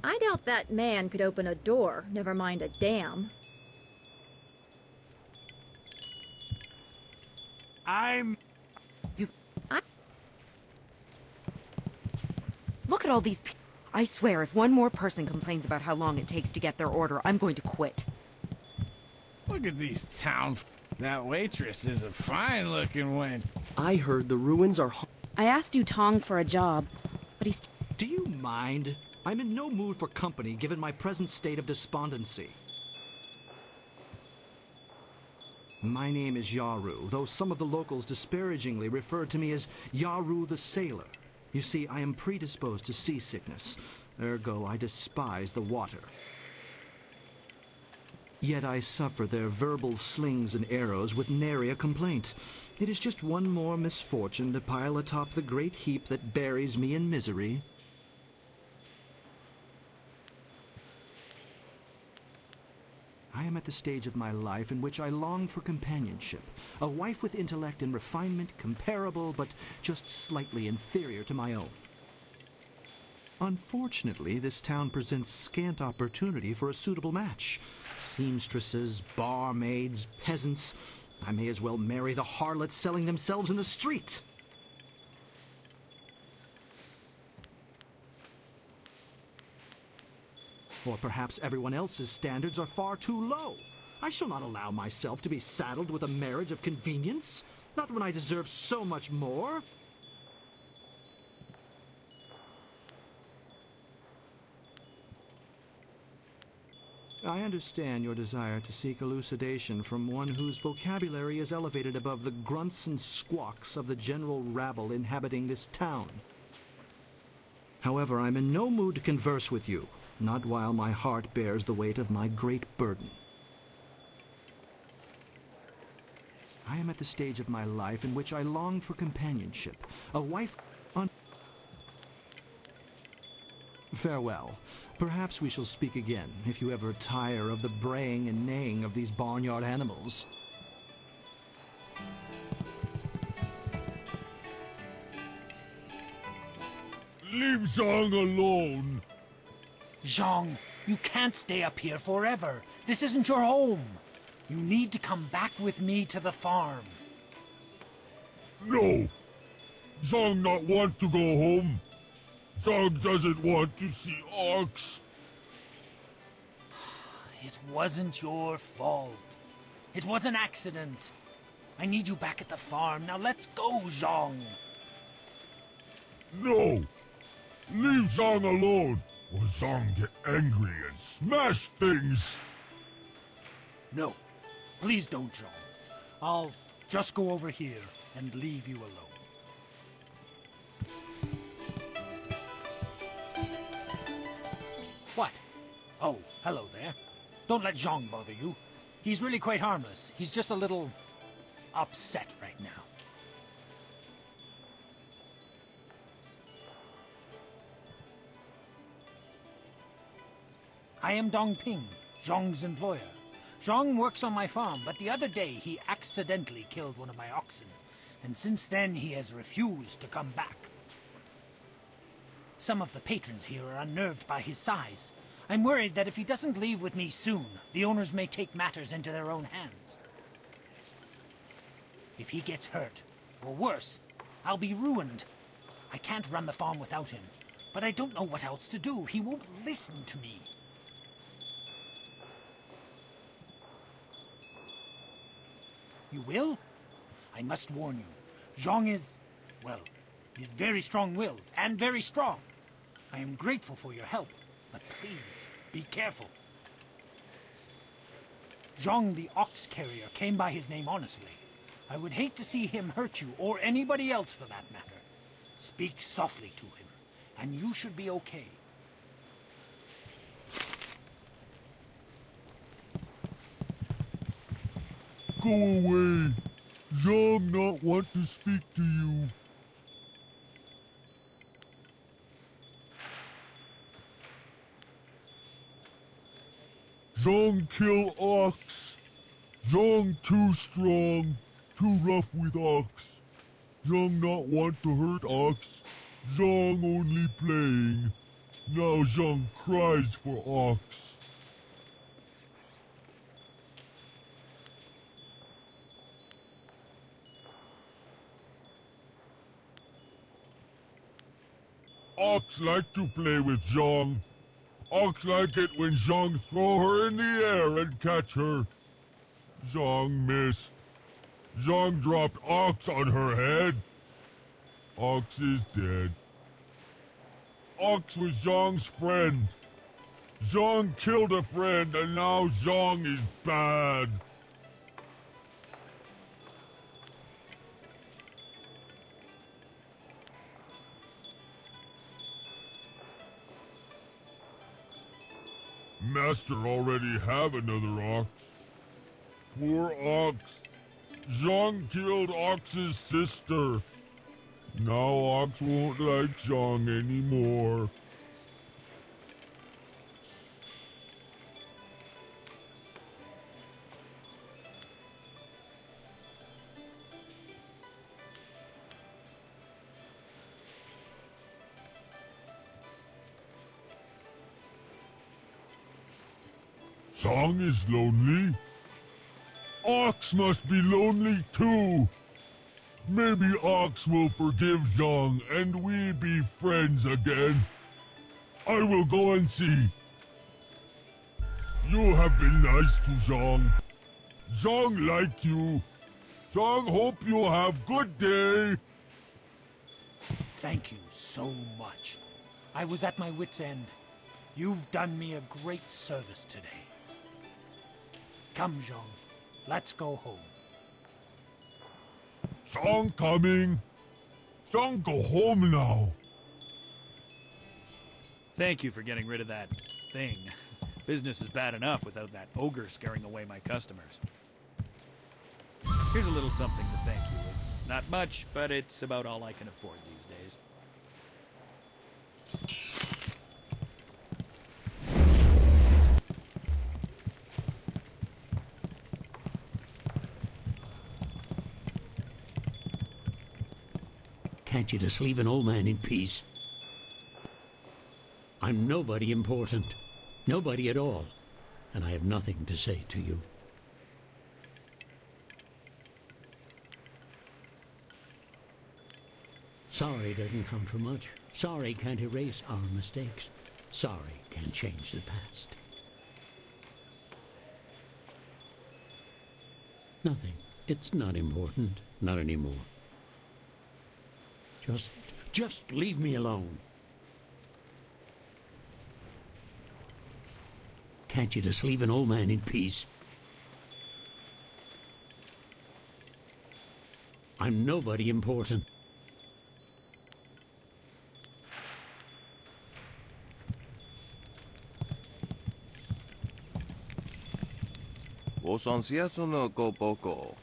I doubt that man could open a door, never mind a dam. Look at all these people. I swear, if one more person complains about how long it takes to get their order, I'm going to quit. Look at these That waitress is a fine-looking wench. I heard the ruins are... I asked Dutong for a job, but he's... Do you mind? I'm in no mood for company, given my present state of despondency. My name is Yaru, though some of the locals disparagingly refer to me as Yaru the Sailor. You see, I am predisposed to seasickness. Ergo, I despise the water. Yet I suffer their verbal slings and arrows with nary a complaint. It is just one more misfortune to pile atop the great heap that buries me in misery. I am at the stage of my life in which I long for companionship, a wife with intellect and refinement comparable but just slightly inferior to my own. Unfortunately, this town presents scant opportunity for a suitable match. Seamstresses, barmaids, peasants. I may as well marry the harlots selling themselves in the street. Or perhaps everyone else's standards are far too low. I shall not allow myself to be saddled with a marriage of convenience, not when I deserve so much more. I understand your desire to seek elucidation from one whose vocabulary is elevated above the grunts and squawks of the general rabble inhabiting this town. However, I'm in no mood to converse with you, not while my heart bears the weight of my great burden. I am at the stage of my life in which I long for companionship, a wife on... Farewell. Perhaps we shall speak again, if you ever tire of the braying and neighing of these barnyard animals. Leave Zhang alone! Zhang, you can't stay up here forever. This isn't your home. You need to come back with me to the farm. No! Zhang not want to go home. Zhang doesn't want to see Ox. It wasn't your fault. It was an accident. I need you back at the farm. Now let's go, Zhang. No! Leave Zhang alone, or Zhang get angry and smash things! No. Please don't, Zhang. I'll just go over here and leave you alone. What? Oh, hello there. Don't let Zhang bother you. He's really quite harmless. He's just a little upset right now. I am Dong Ping, Zhang's employer. Zhang works on my farm, but the other day he accidentally killed one of my oxen, and since then he has refused to come back. Some of the patrons here are unnerved by his size. I'm worried that if he doesn't leave with me soon, the owners may take matters into their own hands. If he gets hurt, or worse, I'll be ruined. I can't run the farm without him, but I don't know what else to do. He won't listen to me. You will? I must warn you. Zhang is, well, he's very strong-willed and very strong. I am grateful for your help, but please, be careful. Zhang the ox carrier came by his name honestly. I would hate to see him hurt you, or anybody else for that matter. Speak softly to him, and you should be okay. Go away! Zhang not want to speak to you. Zhang kill Ox. Zhang too strong, too rough with Ox. Zhang not want to hurt Ox. Zhang only playing. Now Zhang cries for Ox. Ox like to play with Zhang. Ox like it when Zhang throw her in the air and catch her. Zhang missed. Zhang dropped Ox on her head. Ox is dead. Ox was Zhang's friend. Zhang killed a friend and now Zhang is bad. Master already have another ox. Poor Ox. Zhang killed Ox's sister. Now Ox won't like Zhang anymore. Zhang is lonely. Ox must be lonely too. Maybe Ox will forgive Zhang and we be friends again. I will go and see. You have been nice to Zhang. Zhang like you. Zhang hope you have good day. Thank you so much. I was at my wit's end. You've done me a great service today. Come, Zhang. Let's go home. Zhang coming. Zhang go home now. Thank you for getting rid of that thing. Business is bad enough without that ogre scaring away my customers. Here's a little something to thank you. It's not much, but it's about all I can afford these days. Can't you just leave an old man in peace? I'm nobody important. Nobody at all. And I have nothing to say to you. Sorry doesn't count for much. Sorry can't erase our mistakes. Sorry can't change the past. Nothing. It's not important. Not anymore. Just leave me alone. Can't you just leave an old man in peace? I'm nobody important. Osansiato no go boko.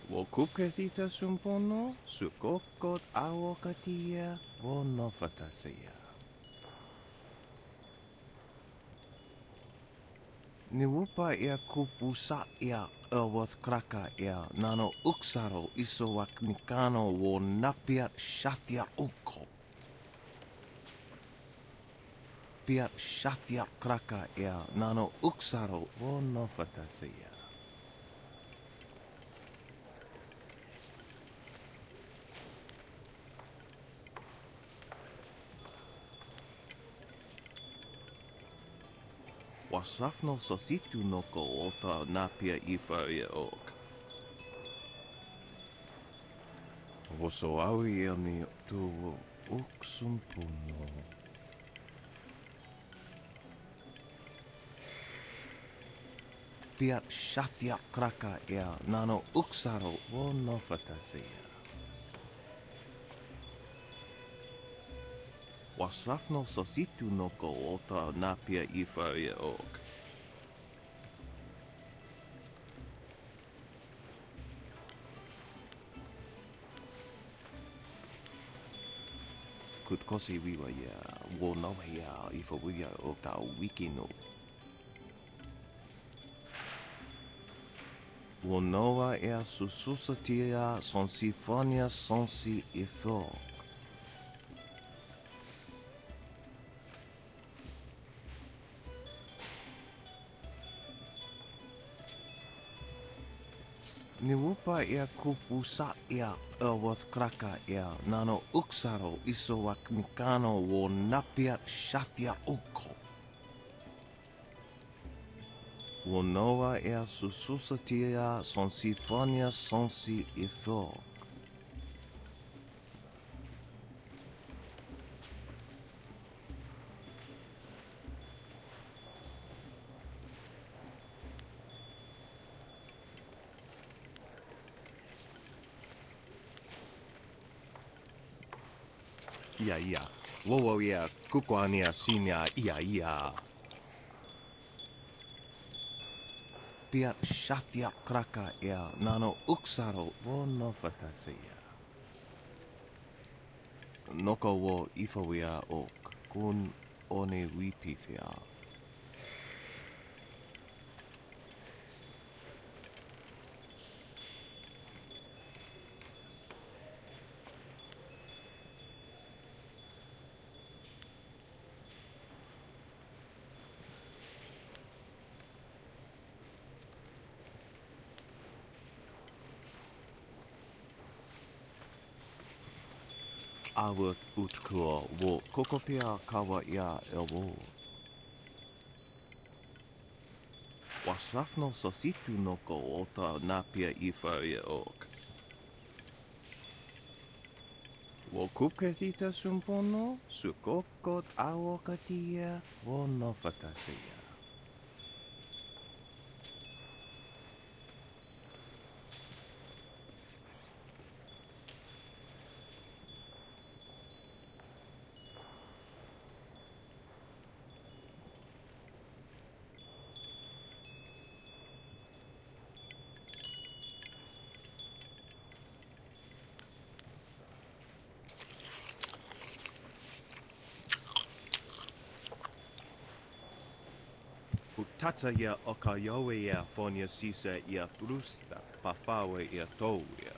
Wokuketita sumpono, sukokot awokatia, wonofatasea. Niwupa ia kupusa ia awath kraka ia nano uksaro isowak nikano wo napiat shathia uko. Piat shathia kraka ia nano uksaro wonofatasea. Wasrafno sositu no ko ota napia ifaria ok. Woso awi ani tu uksumpuno. Piat shathia kraka ia nano uksaro wonofatasea. Wasrafno sositu no ko ota napia ifaria ok. Kutkosi wiwa ya wonawa ya ifawiya o ka wikino. Wonoa ya sususatia sonsifonia sonsi ifo. Niwupa ia kupusa ia awath kraka ia nano uksaro isowak nikano wo napiat shathia uko. Wonoa ia sususatia sonsifonia sonsi ifo. Ia. Wowo ia kukwania sinia ia. Piat shathia kraka ia nano uksaro wonofatasea. Noko wo ifawia ok kun one wipifia. awa utkua wo kokopia kawa ia elwo. Wasrafno sositu noko ota napia ifaria ok. Wo kuketita sumpono, sukokot awokatia, wo nofatasia. Utatsa ia okayowe ia fonia sisa ia trusta, pafawe ia touia.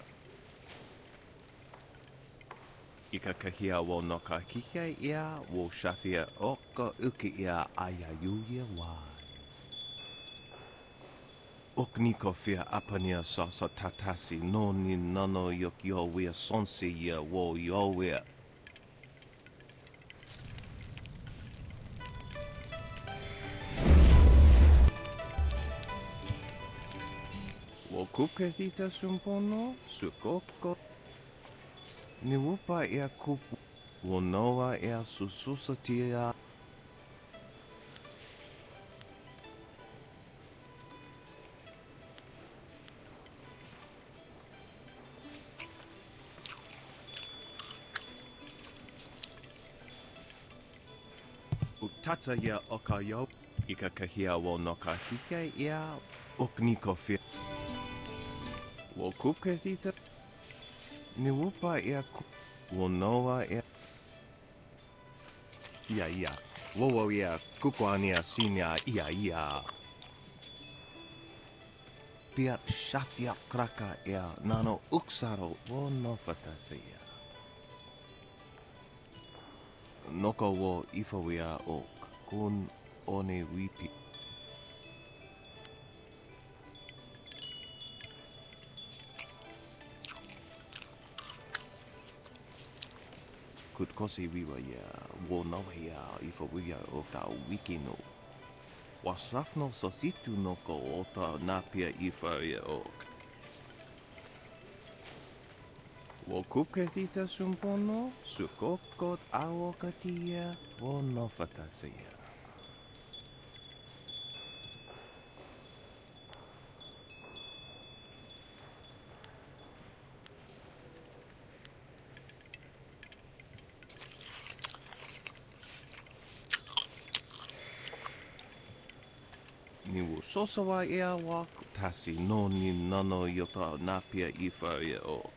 Ika kahia wo noka kihia ia, wo shathia oka uki ia ayayuia wai. Okniko fia apania sasa tatasi noni nano yok yowia sonsi ia wo yowia. Wo kuketita sumpono, sukoko. Ni wupa ia kupu. Wo noa ia sususatia. Utatsa ia okayo. Ika kahia wo noka kihia ia. Okniko fia. Wo kuketita. Ni wupa ia kupu. Wo noa ia. Ia. Wo ia kukuania sinia ia. Pia shatia kraka ia nano uksaro wo nofatasia. Noko wo ifawia ok kun one wipi. Kutkosi wiwa ya wo nawa ya ifawia okta wikino. Wasrafno sositu noko ota napia ifawia ok. Wo kuketita sumpono, sukokot awokatia, wo nofatasia. Ni wo sosawa ia wak, tasi noni nano yota napia ifawia ok.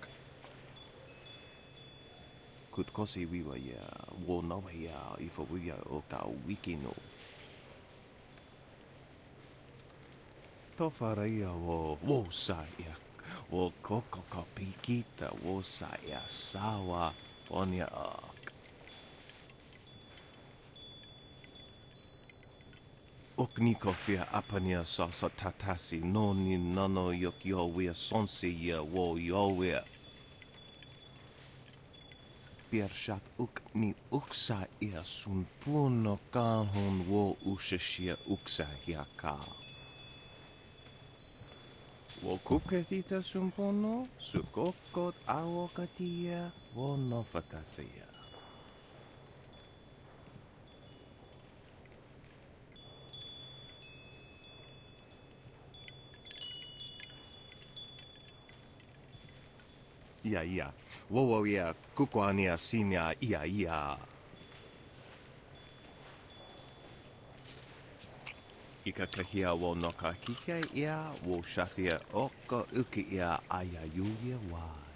Kutkosi wiwa ya wo nawa ya ifawia okta wikino. Tofaria wo sa ya wo koko kapikita wo sa ya sawa fonia ok. Okniko fia apania sasa tatasi noni nano yok yowia sonsi ya wo yowia. Piershat uk ni uksa ia sun puno kanhon wo ushashia uksa hiaka. Wo kuketita sumpono, sukokot awokatia, wo nofatasia. Ia. Wo ia kukuania sinia ia. Ika kahia wo noka kihia ia, wo shathia oka uki ia ayayuia wai.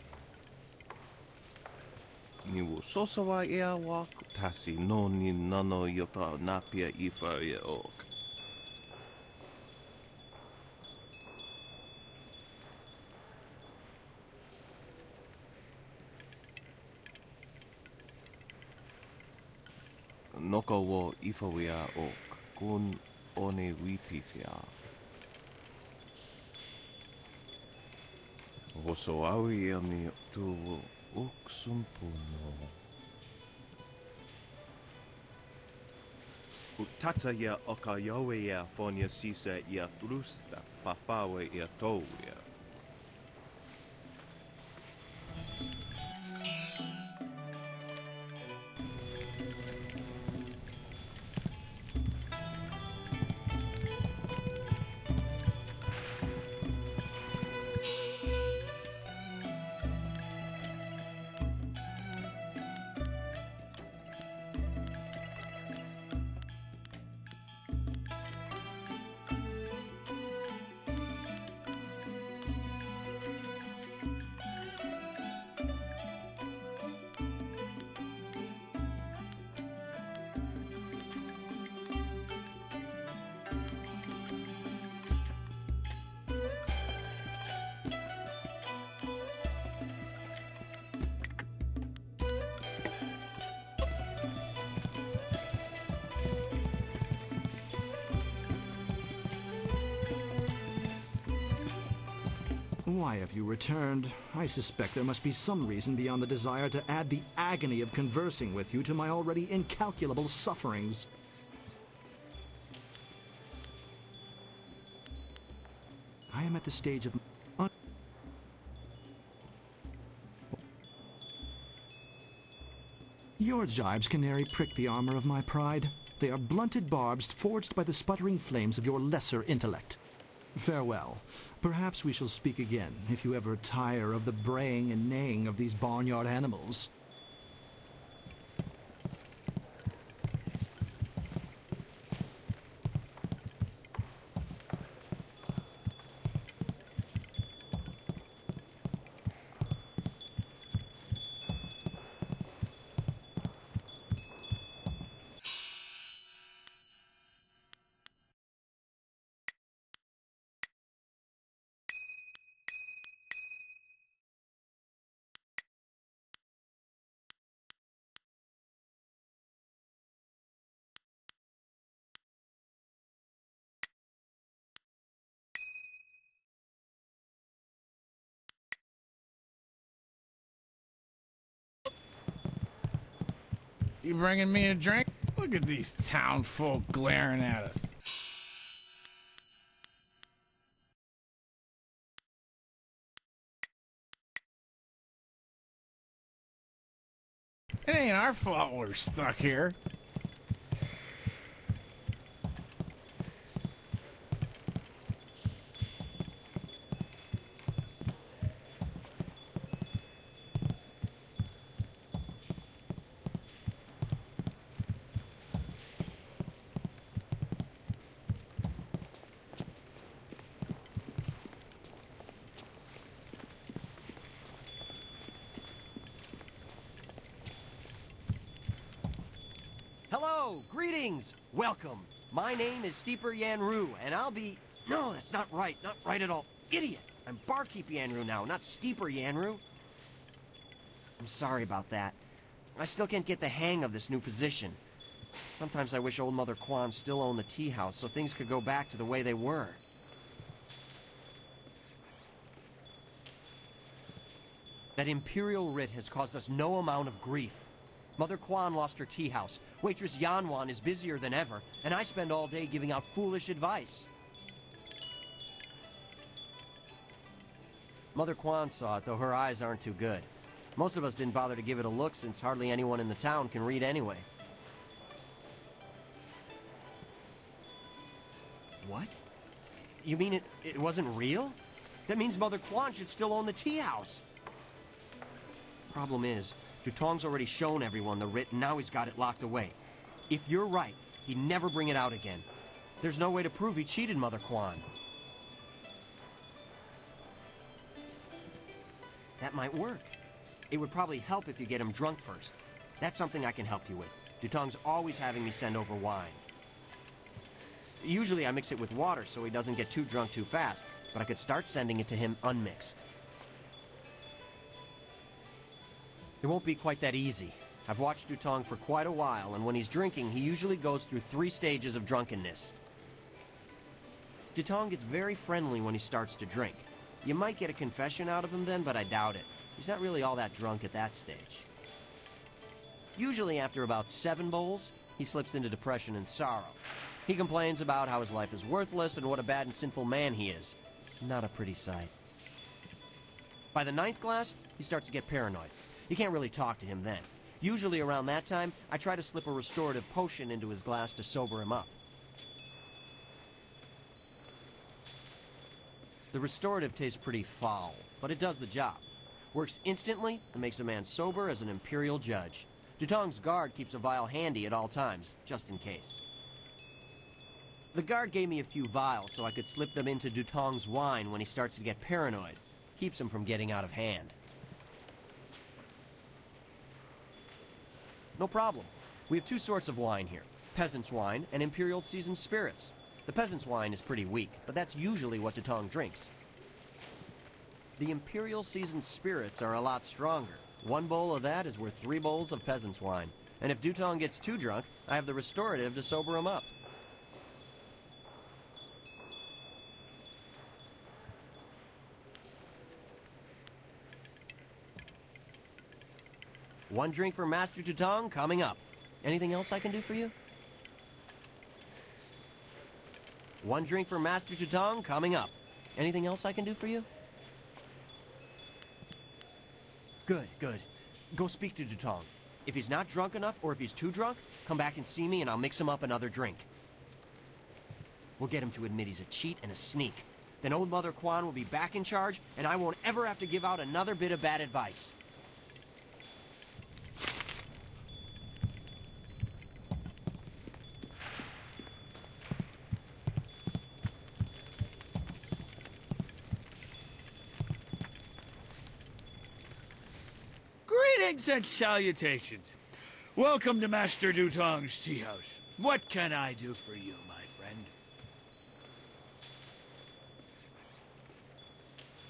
Ni wo sosawa ia wak, tasi noni nano yota napia ifawia ok. Noko wo ifawia ok, kun one wipifia. Woso awi ani tu uksumpuno. Utatsa ya okayowe ya fonia sisa ya trusta pafawe ya toya. Why have you returned? I suspect there must be some reason beyond the desire to add the agony of conversing with you to my already incalculable sufferings. I am at the stage of... Your jibes, canary, prick the armor of my pride. They are blunted barbs forged by the sputtering flames of your lesser intellect. Farewell. Perhaps we shall speak again, if you ever tire of the braying and neighing of these barnyard animals. You bringing me a drink? Look at these town folk glaring at us. It ain't our fault we're stuck here. Hello, greetings, welcome. My name is Steeper Yanru, and I'll be... No, that's not right at all. Idiot! I'm Barkeep Yanru now, not Steeper Yanru. I'm sorry about that. I still can't get the hang of this new position. Sometimes I wish old Mother Quan still owned the tea house so things could go back to the way they were. That Imperial writ has caused us no amount of grief. Mother Quan lost her tea house, waitress Yanwan is busier than ever, and I spend all day giving out foolish advice. Mother Quan saw it, though her eyes aren't too good. Most of us didn't bother to give it a look since hardly anyone in the town can read anyway. What? You mean it wasn't real? That means Mother Quan should still own the tea house. Problem is, Dutong's already shown everyone the writ, and now he's got it locked away. If you're right, he'd never bring it out again. There's no way to prove he cheated Mother Quan. That might work. It would probably help if you get him drunk first. That's something I can help you with. Dutong's always having me send over wine. Usually I mix it with water so he doesn't get too drunk too fast, but I could start sending it to him unmixed. It won't be quite that easy. I've watched Dutong for quite a while, and when he's drinking, he usually goes through 3 stages of drunkenness. Dutong gets very friendly when he starts to drink. You might get a confession out of him then, but I doubt it. He's not really all that drunk at that stage. Usually after about 7 bowls, he slips into depression and sorrow. He complains about how his life is worthless and what a bad and sinful man he is. Not a pretty sight. By the 9th glass, he starts to get paranoid. You can't really talk to him then. Usually around that time, I try to slip a restorative potion into his glass to sober him up. The restorative tastes pretty foul, but it does the job. Works instantly and makes a man sober as an imperial judge. Dutong's guard keeps a vial handy at all times, just in case. The guard gave me a few vials so I could slip them into Dutong's wine when he starts to get paranoid. Keeps him from getting out of hand. No problem. We have 2 sorts of wine here. Peasant's wine and Imperial seasoned spirits. The peasant's wine is pretty weak, but that's usually what Dutong drinks. The Imperial seasoned spirits are a lot stronger. 1 bowl of that is worth 3 bowls of peasant's wine. And if Dutong gets too drunk, I have the restorative to sober him up. One drink for Master Dutong coming up. Anything else I can do for you? One drink for Master Dutong coming up. Anything else I can do for you? Good, good. Go speak to Dutong. If he's not drunk enough, or if he's too drunk, come back and see me and I'll mix him up another drink. We'll get him to admit he's a cheat and a sneak. Then old Mother Quan will be back in charge, and I won't ever have to give out another bit of bad advice. Greetings and salutations. Welcome to Master Dutong's tea house. What can I do for you, my friend?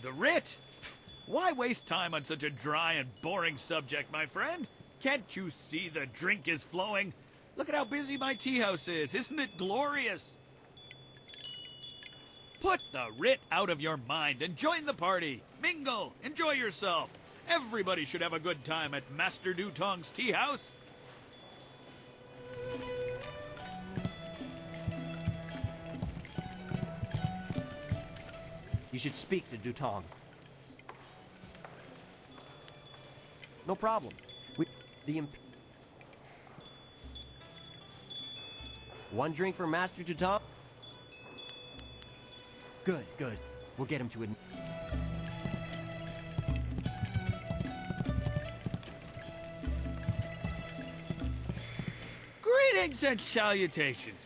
The writ? Why waste time on such a dry and boring subject, my friend? Can't you see the drink is flowing? Look at how busy my tea house is. Isn't it glorious? Put the writ out of your mind and join the party. Mingle. Enjoy yourself. Everybody should have a good time at Master Dutong's tea house. You should speak to Dutong. No problem. One drink for Master Dutong? Good, good. We'll get him to admit. Greetings and salutations.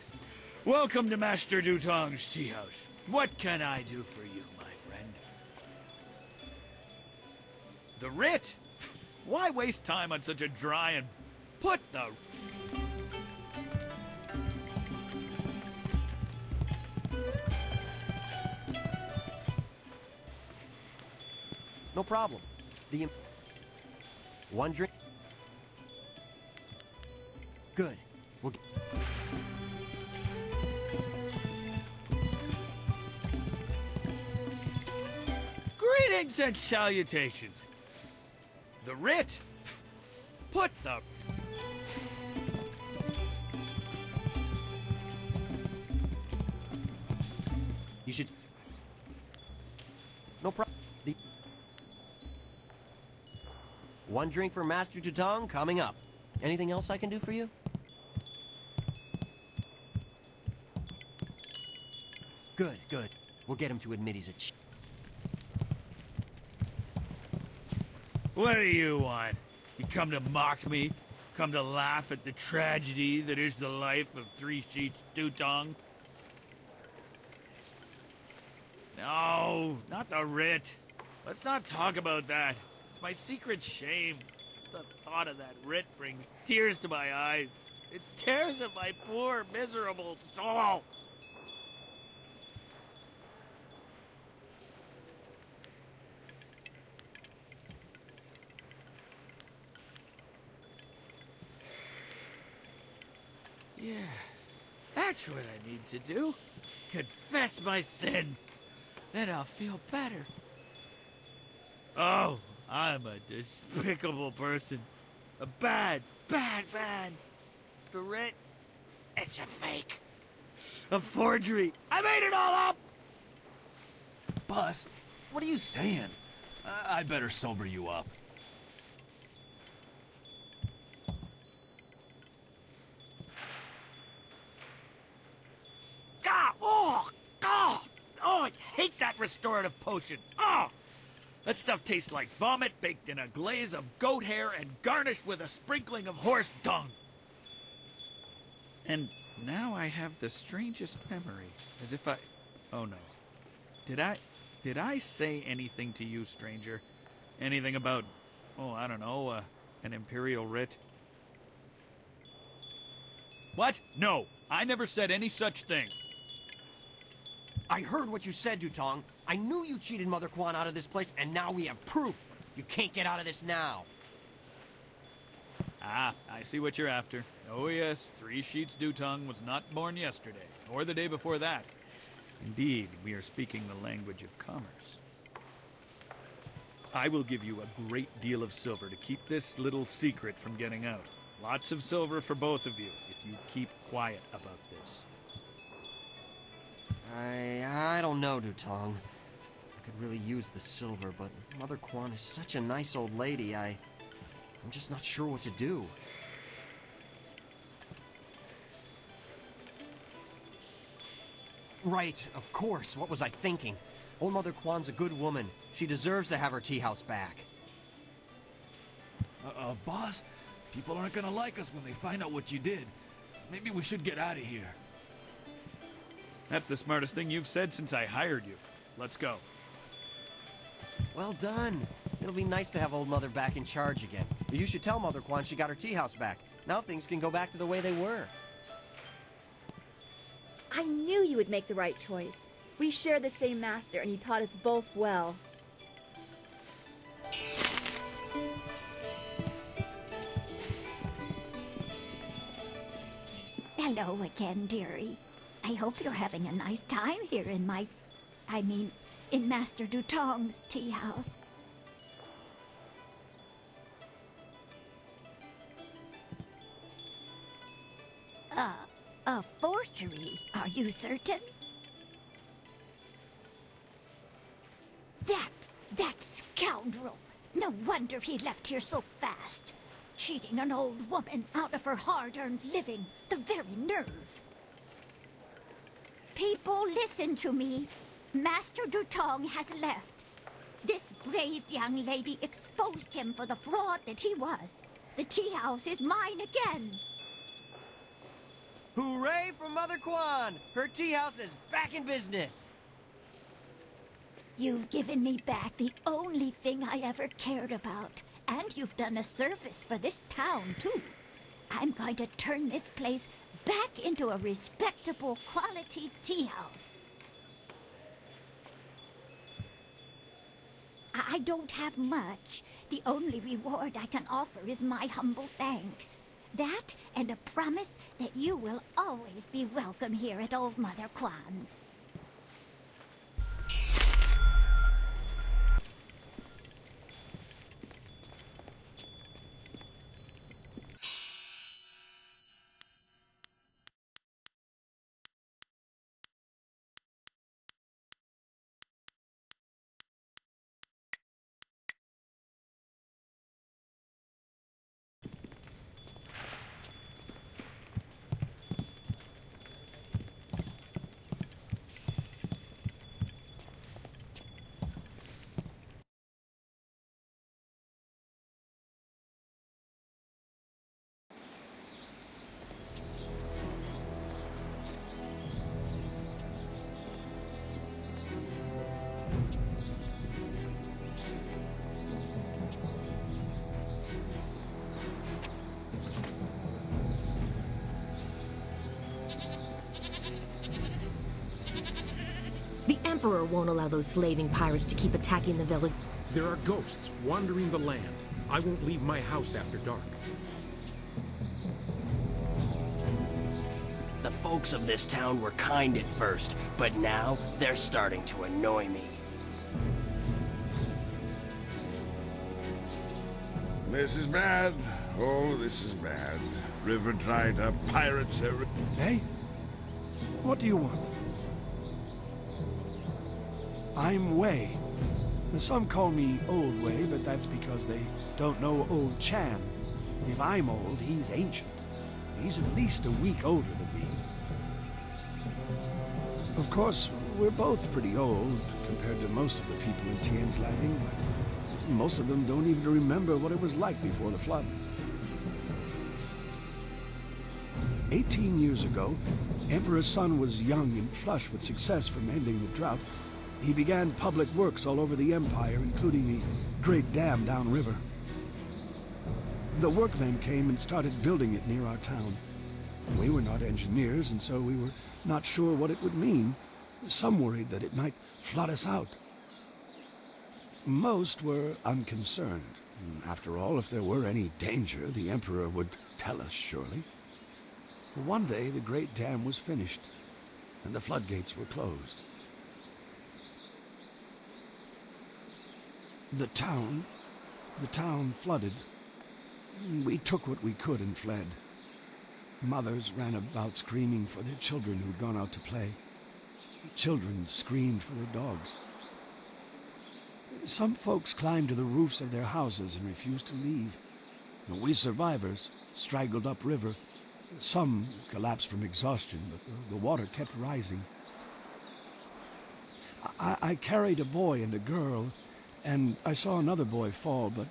Welcome to Master Dutong's tea house. What can I do for you, my friend? The writ? Why waste time on such a dry and... Put the... No problem. One drink. Good. We'll get... Greetings and salutations. The writ? Put the... You should... No problem. One drink for Master Dutong coming up. Anything else I can do for you? Good, good. We'll get him to admit he's a cheat. What do you want? You come to mock me? Come to laugh at the tragedy that is the life of Three Sheets Dutong? No, not the writ. Let's not talk about that. It's my secret shame. Just the thought of that writ brings tears to my eyes. It tears at my poor, miserable soul. Yeah, that's what I need to do. Confess my sins. Then I'll feel better. Oh, I'm a despicable person. A bad, bad man. The writ, it's a fake. A forgery. I made it all up! Boss, what are you saying? I better sober you up. God! Oh! God! Oh, I hate that restorative potion. Oh! That stuff tastes like vomit baked in a glaze of goat hair and garnished with a sprinkling of horse dung. And now I have the strangest memory. As if I... Oh no. Did I say anything to you, stranger? Anything about, oh, I don't know, an imperial writ? What? No, I never said any such thing. I heard what you said, Dutong. I knew you cheated Mother Quan out of this place, and now we have proof. You can't get out of this now. Ah, I see what you're after. Oh yes, 3 Sheets Dutong was not born yesterday, or the day before that. Indeed, we are speaking the language of commerce. I will give you a great deal of silver to keep this little secret from getting out. Lots of silver for both of you, if you keep quiet about this. I don't know, Dutong. I could really use the silver, but Mother Quan is such a nice old lady, I'm just not sure what to do. Right, of course. What was I thinking? Old Mother Quan's a good woman. She deserves to have her tea house back. Boss, people aren't gonna like us when they find out what you did. Maybe we should get out of here. That's the smartest thing you've said since I hired you. Let's go. Well done. It'll be nice to have Old Mother back in charge again. You should tell Mother Quan she got her tea house back. Now things can go back to the way they were. I knew you would make the right choice. We share the same master, and he taught us both well. Hello again, dearie. I hope you're having a nice time here in in Master Dutong's tea house. A forgery, are you certain? That scoundrel! No wonder he left here so fast. Cheating an old woman out of her hard-earned living, the very nerve. People, listen to me. Master Dutong has left. This brave young lady exposed him for the fraud that he was. The tea house is mine again. Hooray for Mother Quan! Her tea house is back in business! You've given me back the only thing I ever cared about. And you've done a service for this town, too. I'm going to turn this place back into a respectable quality tea house. I don't have much. The only reward I can offer is my humble thanks. That and a promise that you will always be welcome here at Old Mother Quan's. The Emperor won't allow those slaving pirates to keep attacking the village. There are ghosts wandering the land. I won't leave my house after dark. The folks of this town were kind at first, but now they're starting to annoy me. This is bad. Oh, this is bad. River dried up, pirates every... Hey? What do you want? I'm Wei. Some call me Old Wei, but that's because they don't know Old Chan. If I'm old, he's ancient. He's at least a week older than me. Of course, we're both pretty old compared to most of the people in Tien's Landing. Most of them don't even remember what it was like before the flood. 18 years ago, Emperor Sun was young and flush with success from ending the drought. He began public works all over the Empire, including the Great Dam downriver. The workmen came and started building it near our town. We were not engineers, and so we were not sure what it would mean. Some worried that it might flood us out. Most were unconcerned. After all, if there were any danger, the Emperor would tell us, surely. One day, the Great Dam was finished, and the floodgates were closed. The town flooded. We took what we could and fled. Mothers ran about screaming for their children who'd gone out to play. Children screamed for their dogs. Some folks climbed to the roofs of their houses and refused to leave. We survivors straggled upriver. Some collapsed from exhaustion, but the water kept rising. I carried a boy and a girl, and I saw another boy fall, but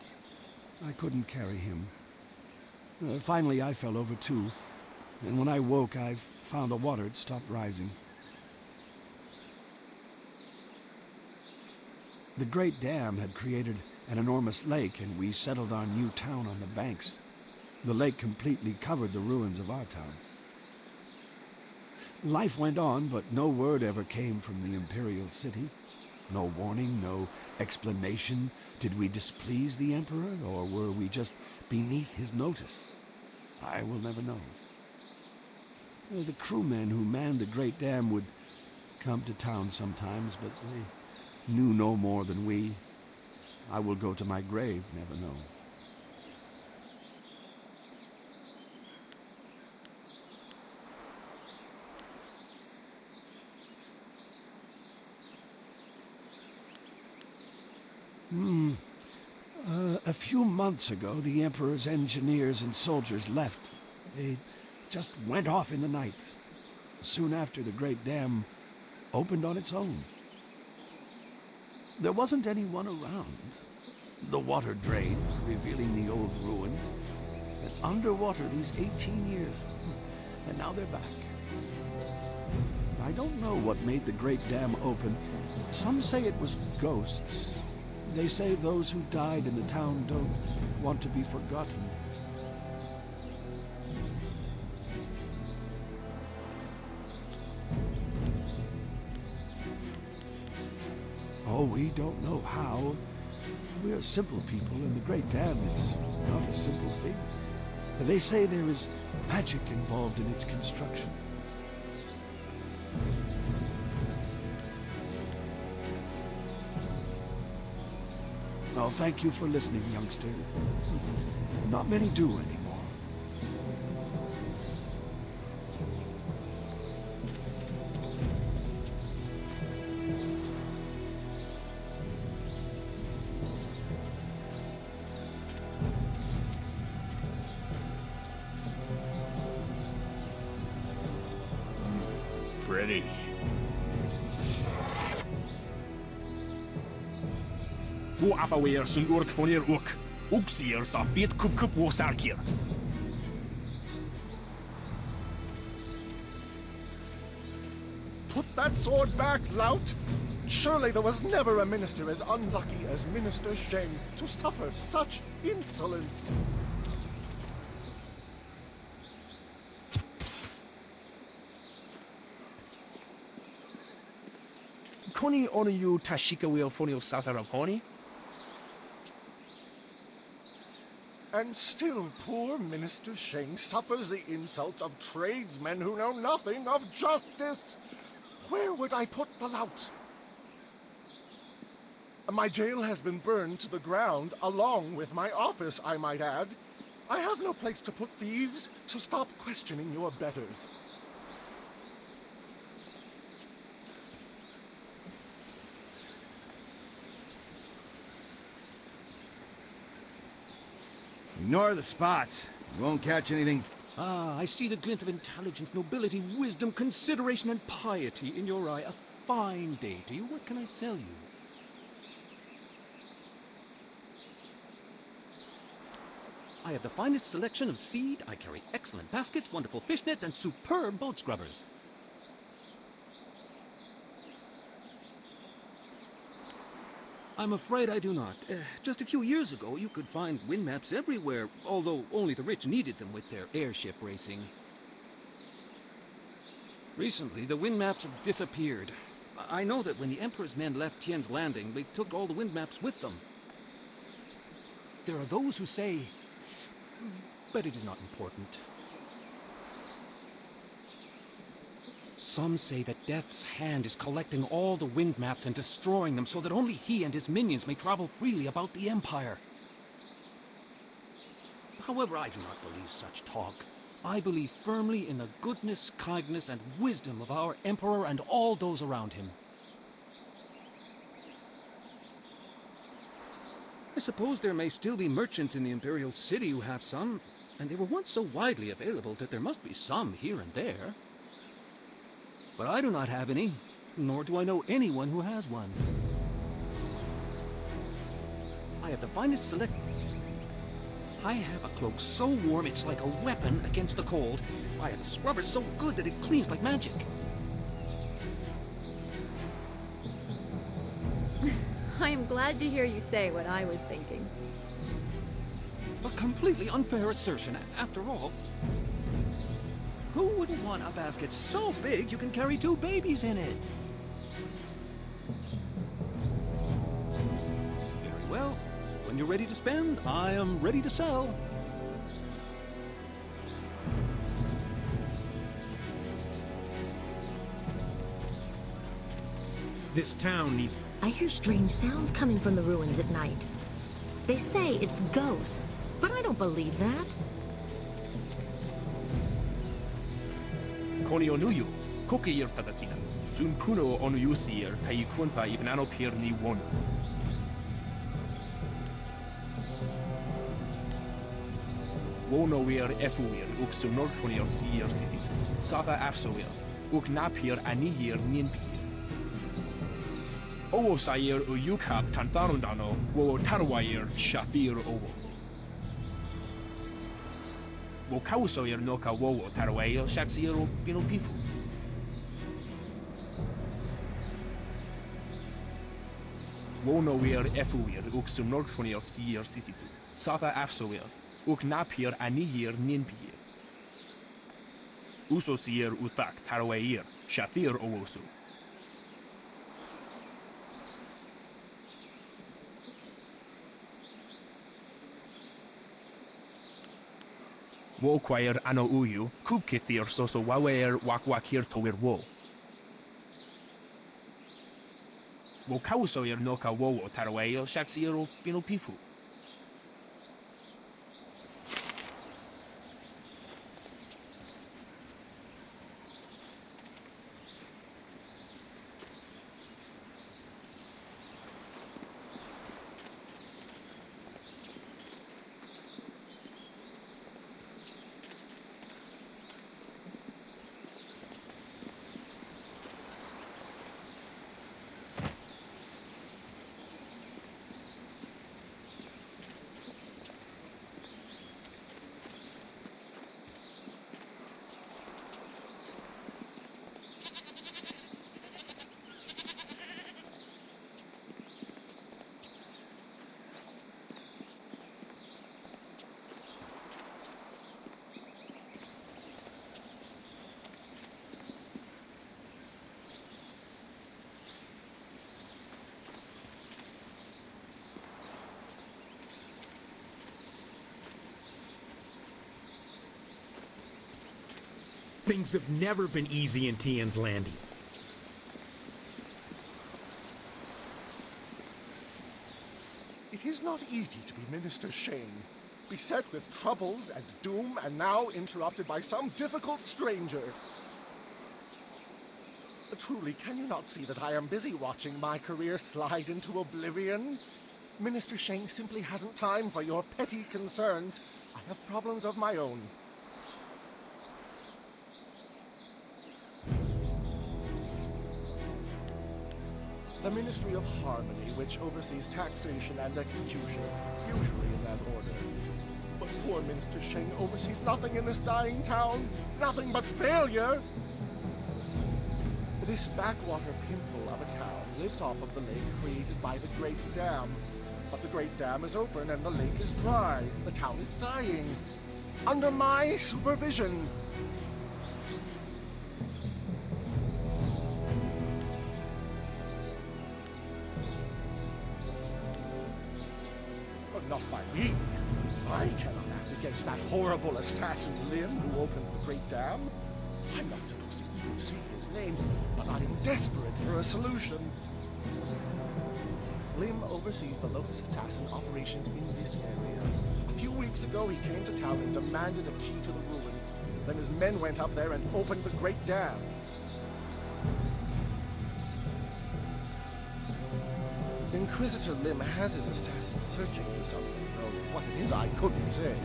I couldn't carry him. Finally, I fell over too, and when I woke, I found the water had stopped rising. The Great Dam had created an enormous lake, and we settled our new town on the banks. The lake completely covered the ruins of our town. Life went on, but no word ever came from the Imperial City. No warning, no explanation. Did we displease the Emperor, or were we just beneath his notice? I will never know. The crewmen who manned the Great Dam would come to town sometimes, but they knew no more than we. I will go to my grave, never know. A few months ago, the Emperor's engineers and soldiers left. They just went off in the night. Soon after, the Great Dam opened on its own. There wasn't anyone around. The water drained, revealing the old ruins. And underwater these 18 years. And now they're back. I don't know what made the Great Dam open. Some say it was ghosts. They say those who died in the town don't want to be forgotten. Oh, we don't know how. We're simple people, and the Great Dam is not a simple thing. They say there is magic involved in its construction. Oh, thank you for listening, youngster. Not many do anymore. Pretty. Wo afaweer sun urk vonir ook. Oeksier sa feet kup wosarkir. Put that sword back, lout! Surely there was never a minister as unlucky as Minister Sheng to suffer such insolence. Koni onuyu tashika wheel fonil sataraponi? And still poor Minister Sheng suffers the insults of tradesmen who know nothing of justice. Where would I put the lout? My jail has been burned to the ground, along with my office, I might add. I have no place to put thieves, so stop questioning your betters. Ignore the spots. You won't catch anything. Ah, I see the glint of intelligence, nobility, wisdom, consideration, and piety in your eye. A fine day to you. What can I sell you? I have the finest selection of seed. I carry excellent baskets, wonderful fish nets, and superb boat scrubbers. I'm afraid I do not. Just a few years ago, you could find wind maps everywhere, although only the rich needed them with their airship racing. Recently, the wind maps have disappeared. I know that when the Emperor's men left Tien's Landing, they took all the wind maps with them. There are those who say, but it is not important. Some say that Death's Hand is collecting all the wind maps and destroying them so that only he and his minions may travel freely about the Empire. However, I do not believe such talk. I believe firmly in the goodness, kindness, and wisdom of our Emperor and all those around him. I suppose there may still be merchants in the Imperial City who have some, and they were once so widely available that there must be some here and there. But I do not have any, nor do I know anyone who has one. I have the finest select... I have a cloak so warm it's like a weapon against the cold. I have a scrubber so good that it cleans like magic. I am glad to hear you say what I was thinking. A completely unfair assertion, after all. Who wouldn't want a basket so big you can carry 2 babies in it? Very well. When you're ready to spend, I am ready to sell. This town needs... I hear strange sounds coming from the ruins at night. They say it's ghosts, but I don't believe that. Konionuyu, Kokir Tatasina, Sun Puno Onuyusir, Taikunpa Ibnano Pirni Wonu. Wonoir Efuir, Uksu Northfonir Seer Sisit, Sata Afsowir, Uknapir Anihir Ninpir. Owo Sayer Uyukap Tantarundano, Wo Tarwair Shafir Owo. Wo Kausoir Noka Wowo Tarwair Shaxir Finopifu. Wonoir Efuir, Uksu Northfonir Seer Sisitu, Sata Afsowir, Uknapir Anihir Ninpir. Usosir Uthak Tarwair, Shafir Owosu. Wo quair ano uyu, kubkithir soso wawer wakwakir tower wo. Wo kausoir noka wowo tarwail shaxiro finopifu. Things have never been easy in Tien's Landing. It is not easy to be Minister Shane. beset with troubles and doom, and now interrupted by some difficult stranger. Truly, can you not see that I am busy watching my career slide into oblivion? Minister Sheng simply hasn't time for your petty concerns. I have problems of my own. The Ministry of Harmony, which oversees taxation and execution, usually in that order. But poor Minister Sheng oversees nothing in this dying town. Nothing but failure! This backwater pimple of a town lives off of the lake created by the Great Dam. But the Great Dam is open and the lake is dry. The town is dying. Under my supervision. But not by me. I cannot act against that horrible assassin Lim who opened the Great Dam. I'm not supposed to even say his name, but I am desperate for a solution. Lim oversees the Lotus Assassin operations in this area. A few weeks ago, he came to town and demanded a key to the ruins. Then his men went up there and opened the Great Dam. Inquisitor Lim has his assassins searching for something, though what it is I couldn't say.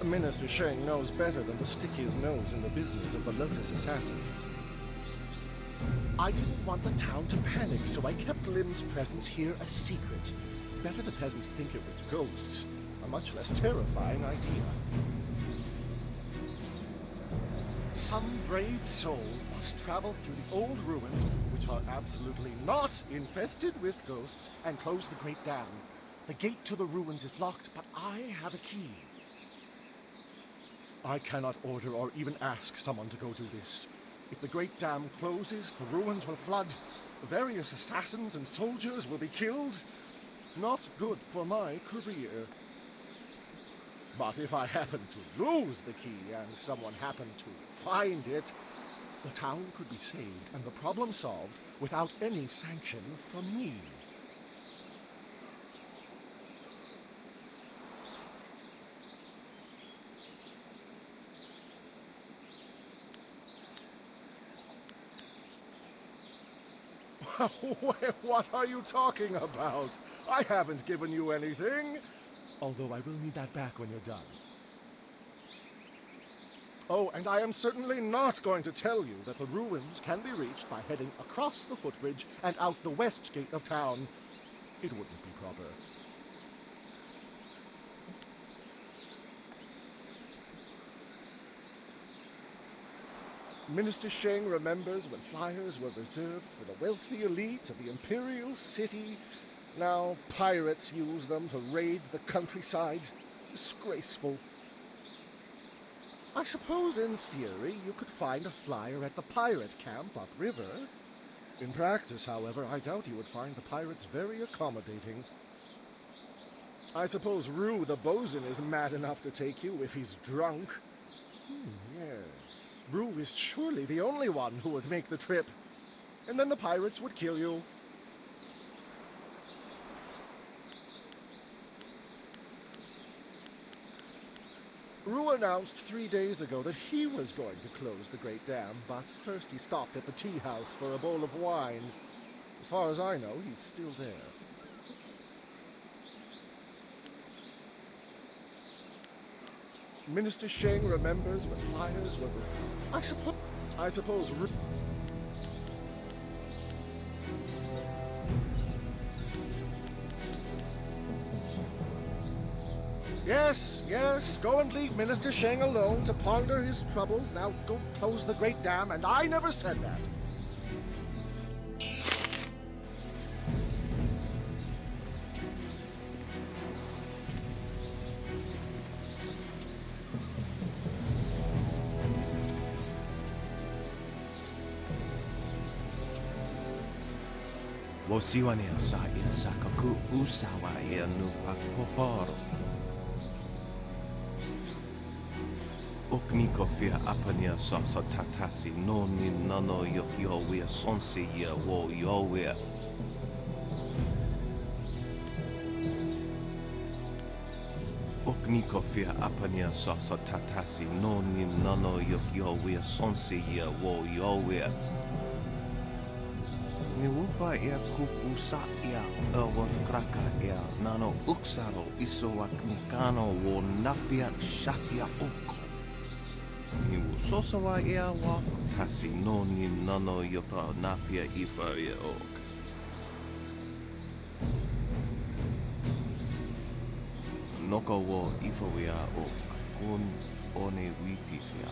Minister Sheng knows better than to stick his nose in the business of the Lotus Assassins. I didn't want the town to panic, so I kept Lim's presence here a secret. Better the peasants think it was ghosts. A much less terrifying idea. Some brave soul must travel through the old ruins, which are absolutely not infested with ghosts, and close the Great Dam. The gate to the ruins is locked, but I have a key. I cannot order or even ask someone to go do this. If the Great Dam closes, the ruins will flood. Various assassins and soldiers will be killed. Not good for my career. But if I happen to lose the key and someone happened to find it, the town could be saved and the problem solved without any sanction from me. What are you talking about? I haven't given you anything. Although I will need that back when you're done. Oh, and I am certainly not going to tell you that the ruins can be reached by heading across the footbridge and out the west gate of town. It wouldn't be proper. Minister Sheng remembers when flyers were reserved for the wealthy elite of the Imperial City. Now pirates use them to raid the countryside. Disgraceful. I suppose in theory you could find a flyer at the pirate camp upriver. In practice, however, I doubt you would find the pirates very accommodating. I suppose Rue the bosun is mad enough to take you if he's drunk. Yes. Rue is surely the only one who would make the trip. And then the pirates would kill you. Rue announced 3 days ago that he was going to close the Great Dam, but first he stopped at the tea house for a bowl of wine. As far as I know, he's still there. Minister Sheng remembers when flyers were... I suppose... Yes, go and leave Minister Sheng alone to ponder his troubles. Now go close the Great Dam, and I never said that. Wosiwane sa ia sakaku usawa ia nu pakpoporo. Okniko fia apania sosa tatasi noni nano yo wea sonsi ia wo yo wea. Oknikofia apania sasa tatasi no ni nano yok yowea sonsi ya wo yowea. Ni wupa ya kuku sa ya kraka ya nano uksaro isowak nikano wo napia shatia oko. Ni wu sosawa ya wa tasi no ni nano yopa napia ifa ya ok. Noko wo ifawea ok kun one wipifia.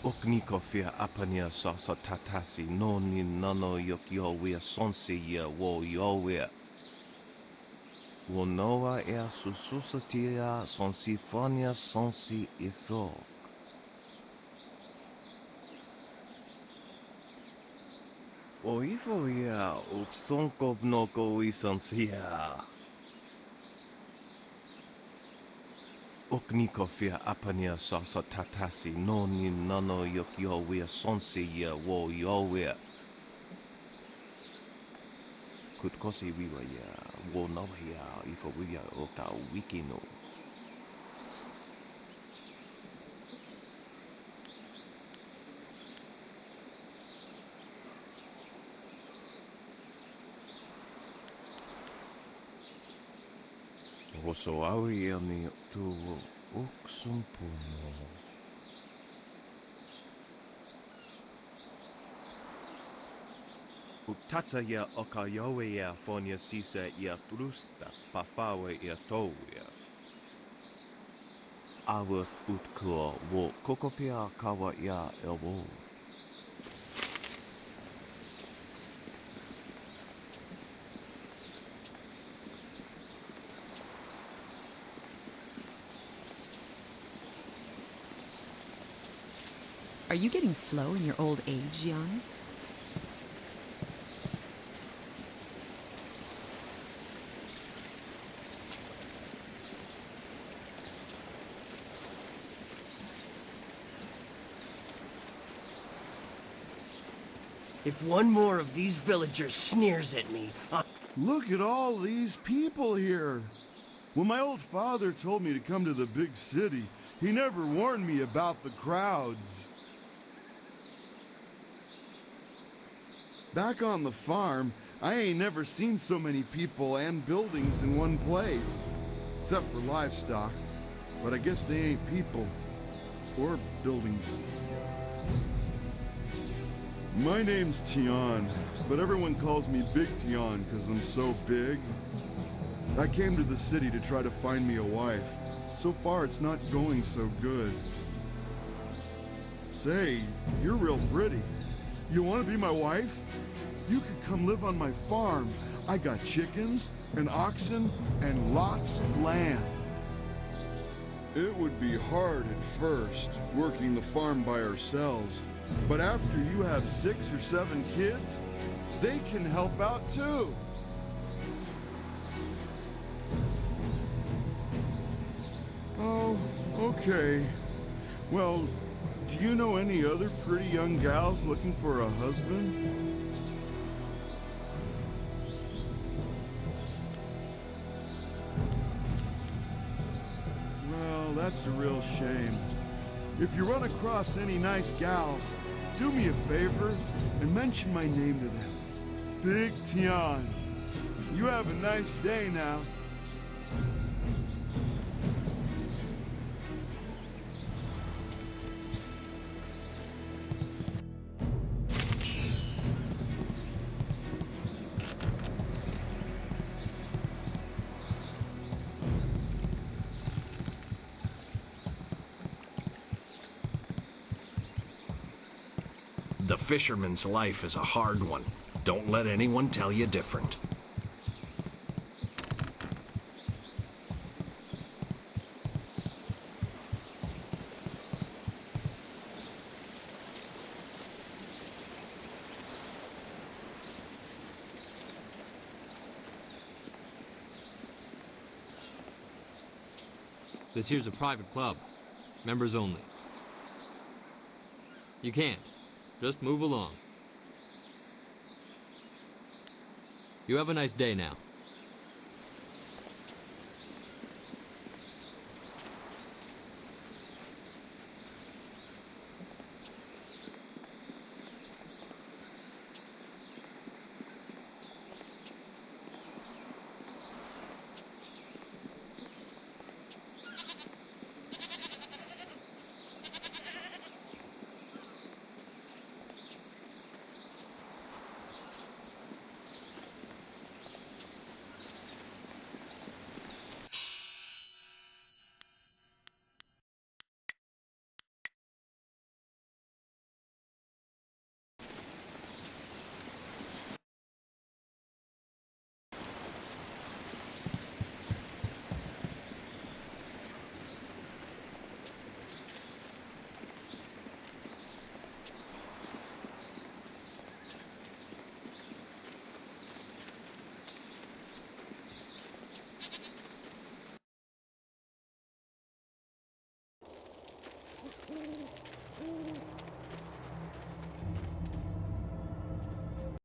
Oknikofia apania sasa tatasi no ni nano yok yowea sonsi ya wo yowea. Wo noa ea sususatia sonsifonia sonsi ifok. Wo ifawea upsonko noko isansia. Oknikofia apania sasa tatasi no ni nano yok yowea sonsi ya wo yowea. Kutkosi wiwa ya wo nawa ya ifawea okta wikino. Woso awi ya ni tu uksumpuno. Utatsa ya okayowe ya fonia sisa ya trusta pafawe ya towe. Awak utko wo kokopia kawa ya elbow. Are you getting slow in your old age, Jan? If one more of these villagers sneers at me, Look at all these people here. When my old father told me to come to the big city, he never warned me about the crowds. Back on the farm, I ain't never seen so many people and buildings in one place. Except for livestock. But I guess they ain't people. Or buildings. My name's Tian, but everyone calls me Big Tian because I'm so big. I came to the city to try to find me a wife. So far, it's not going so good. Say, you're real pretty. You want to be my wife? You could come live on my farm. I got chickens and oxen and lots of land. It would be hard at first, working the farm by ourselves. But after you have 6 or 7 kids, they can help out too. Oh, okay. Well, do you know any other pretty young gals looking for a husband? Well, that's a real shame. If you run across any nice gals, do me a favor and mention my name to them. Big Tian. You have a nice day now. The fisherman's life is a hard one. Don't let anyone tell you different. This here's a private club. Members only. You can't. Just move along. You have a nice day now.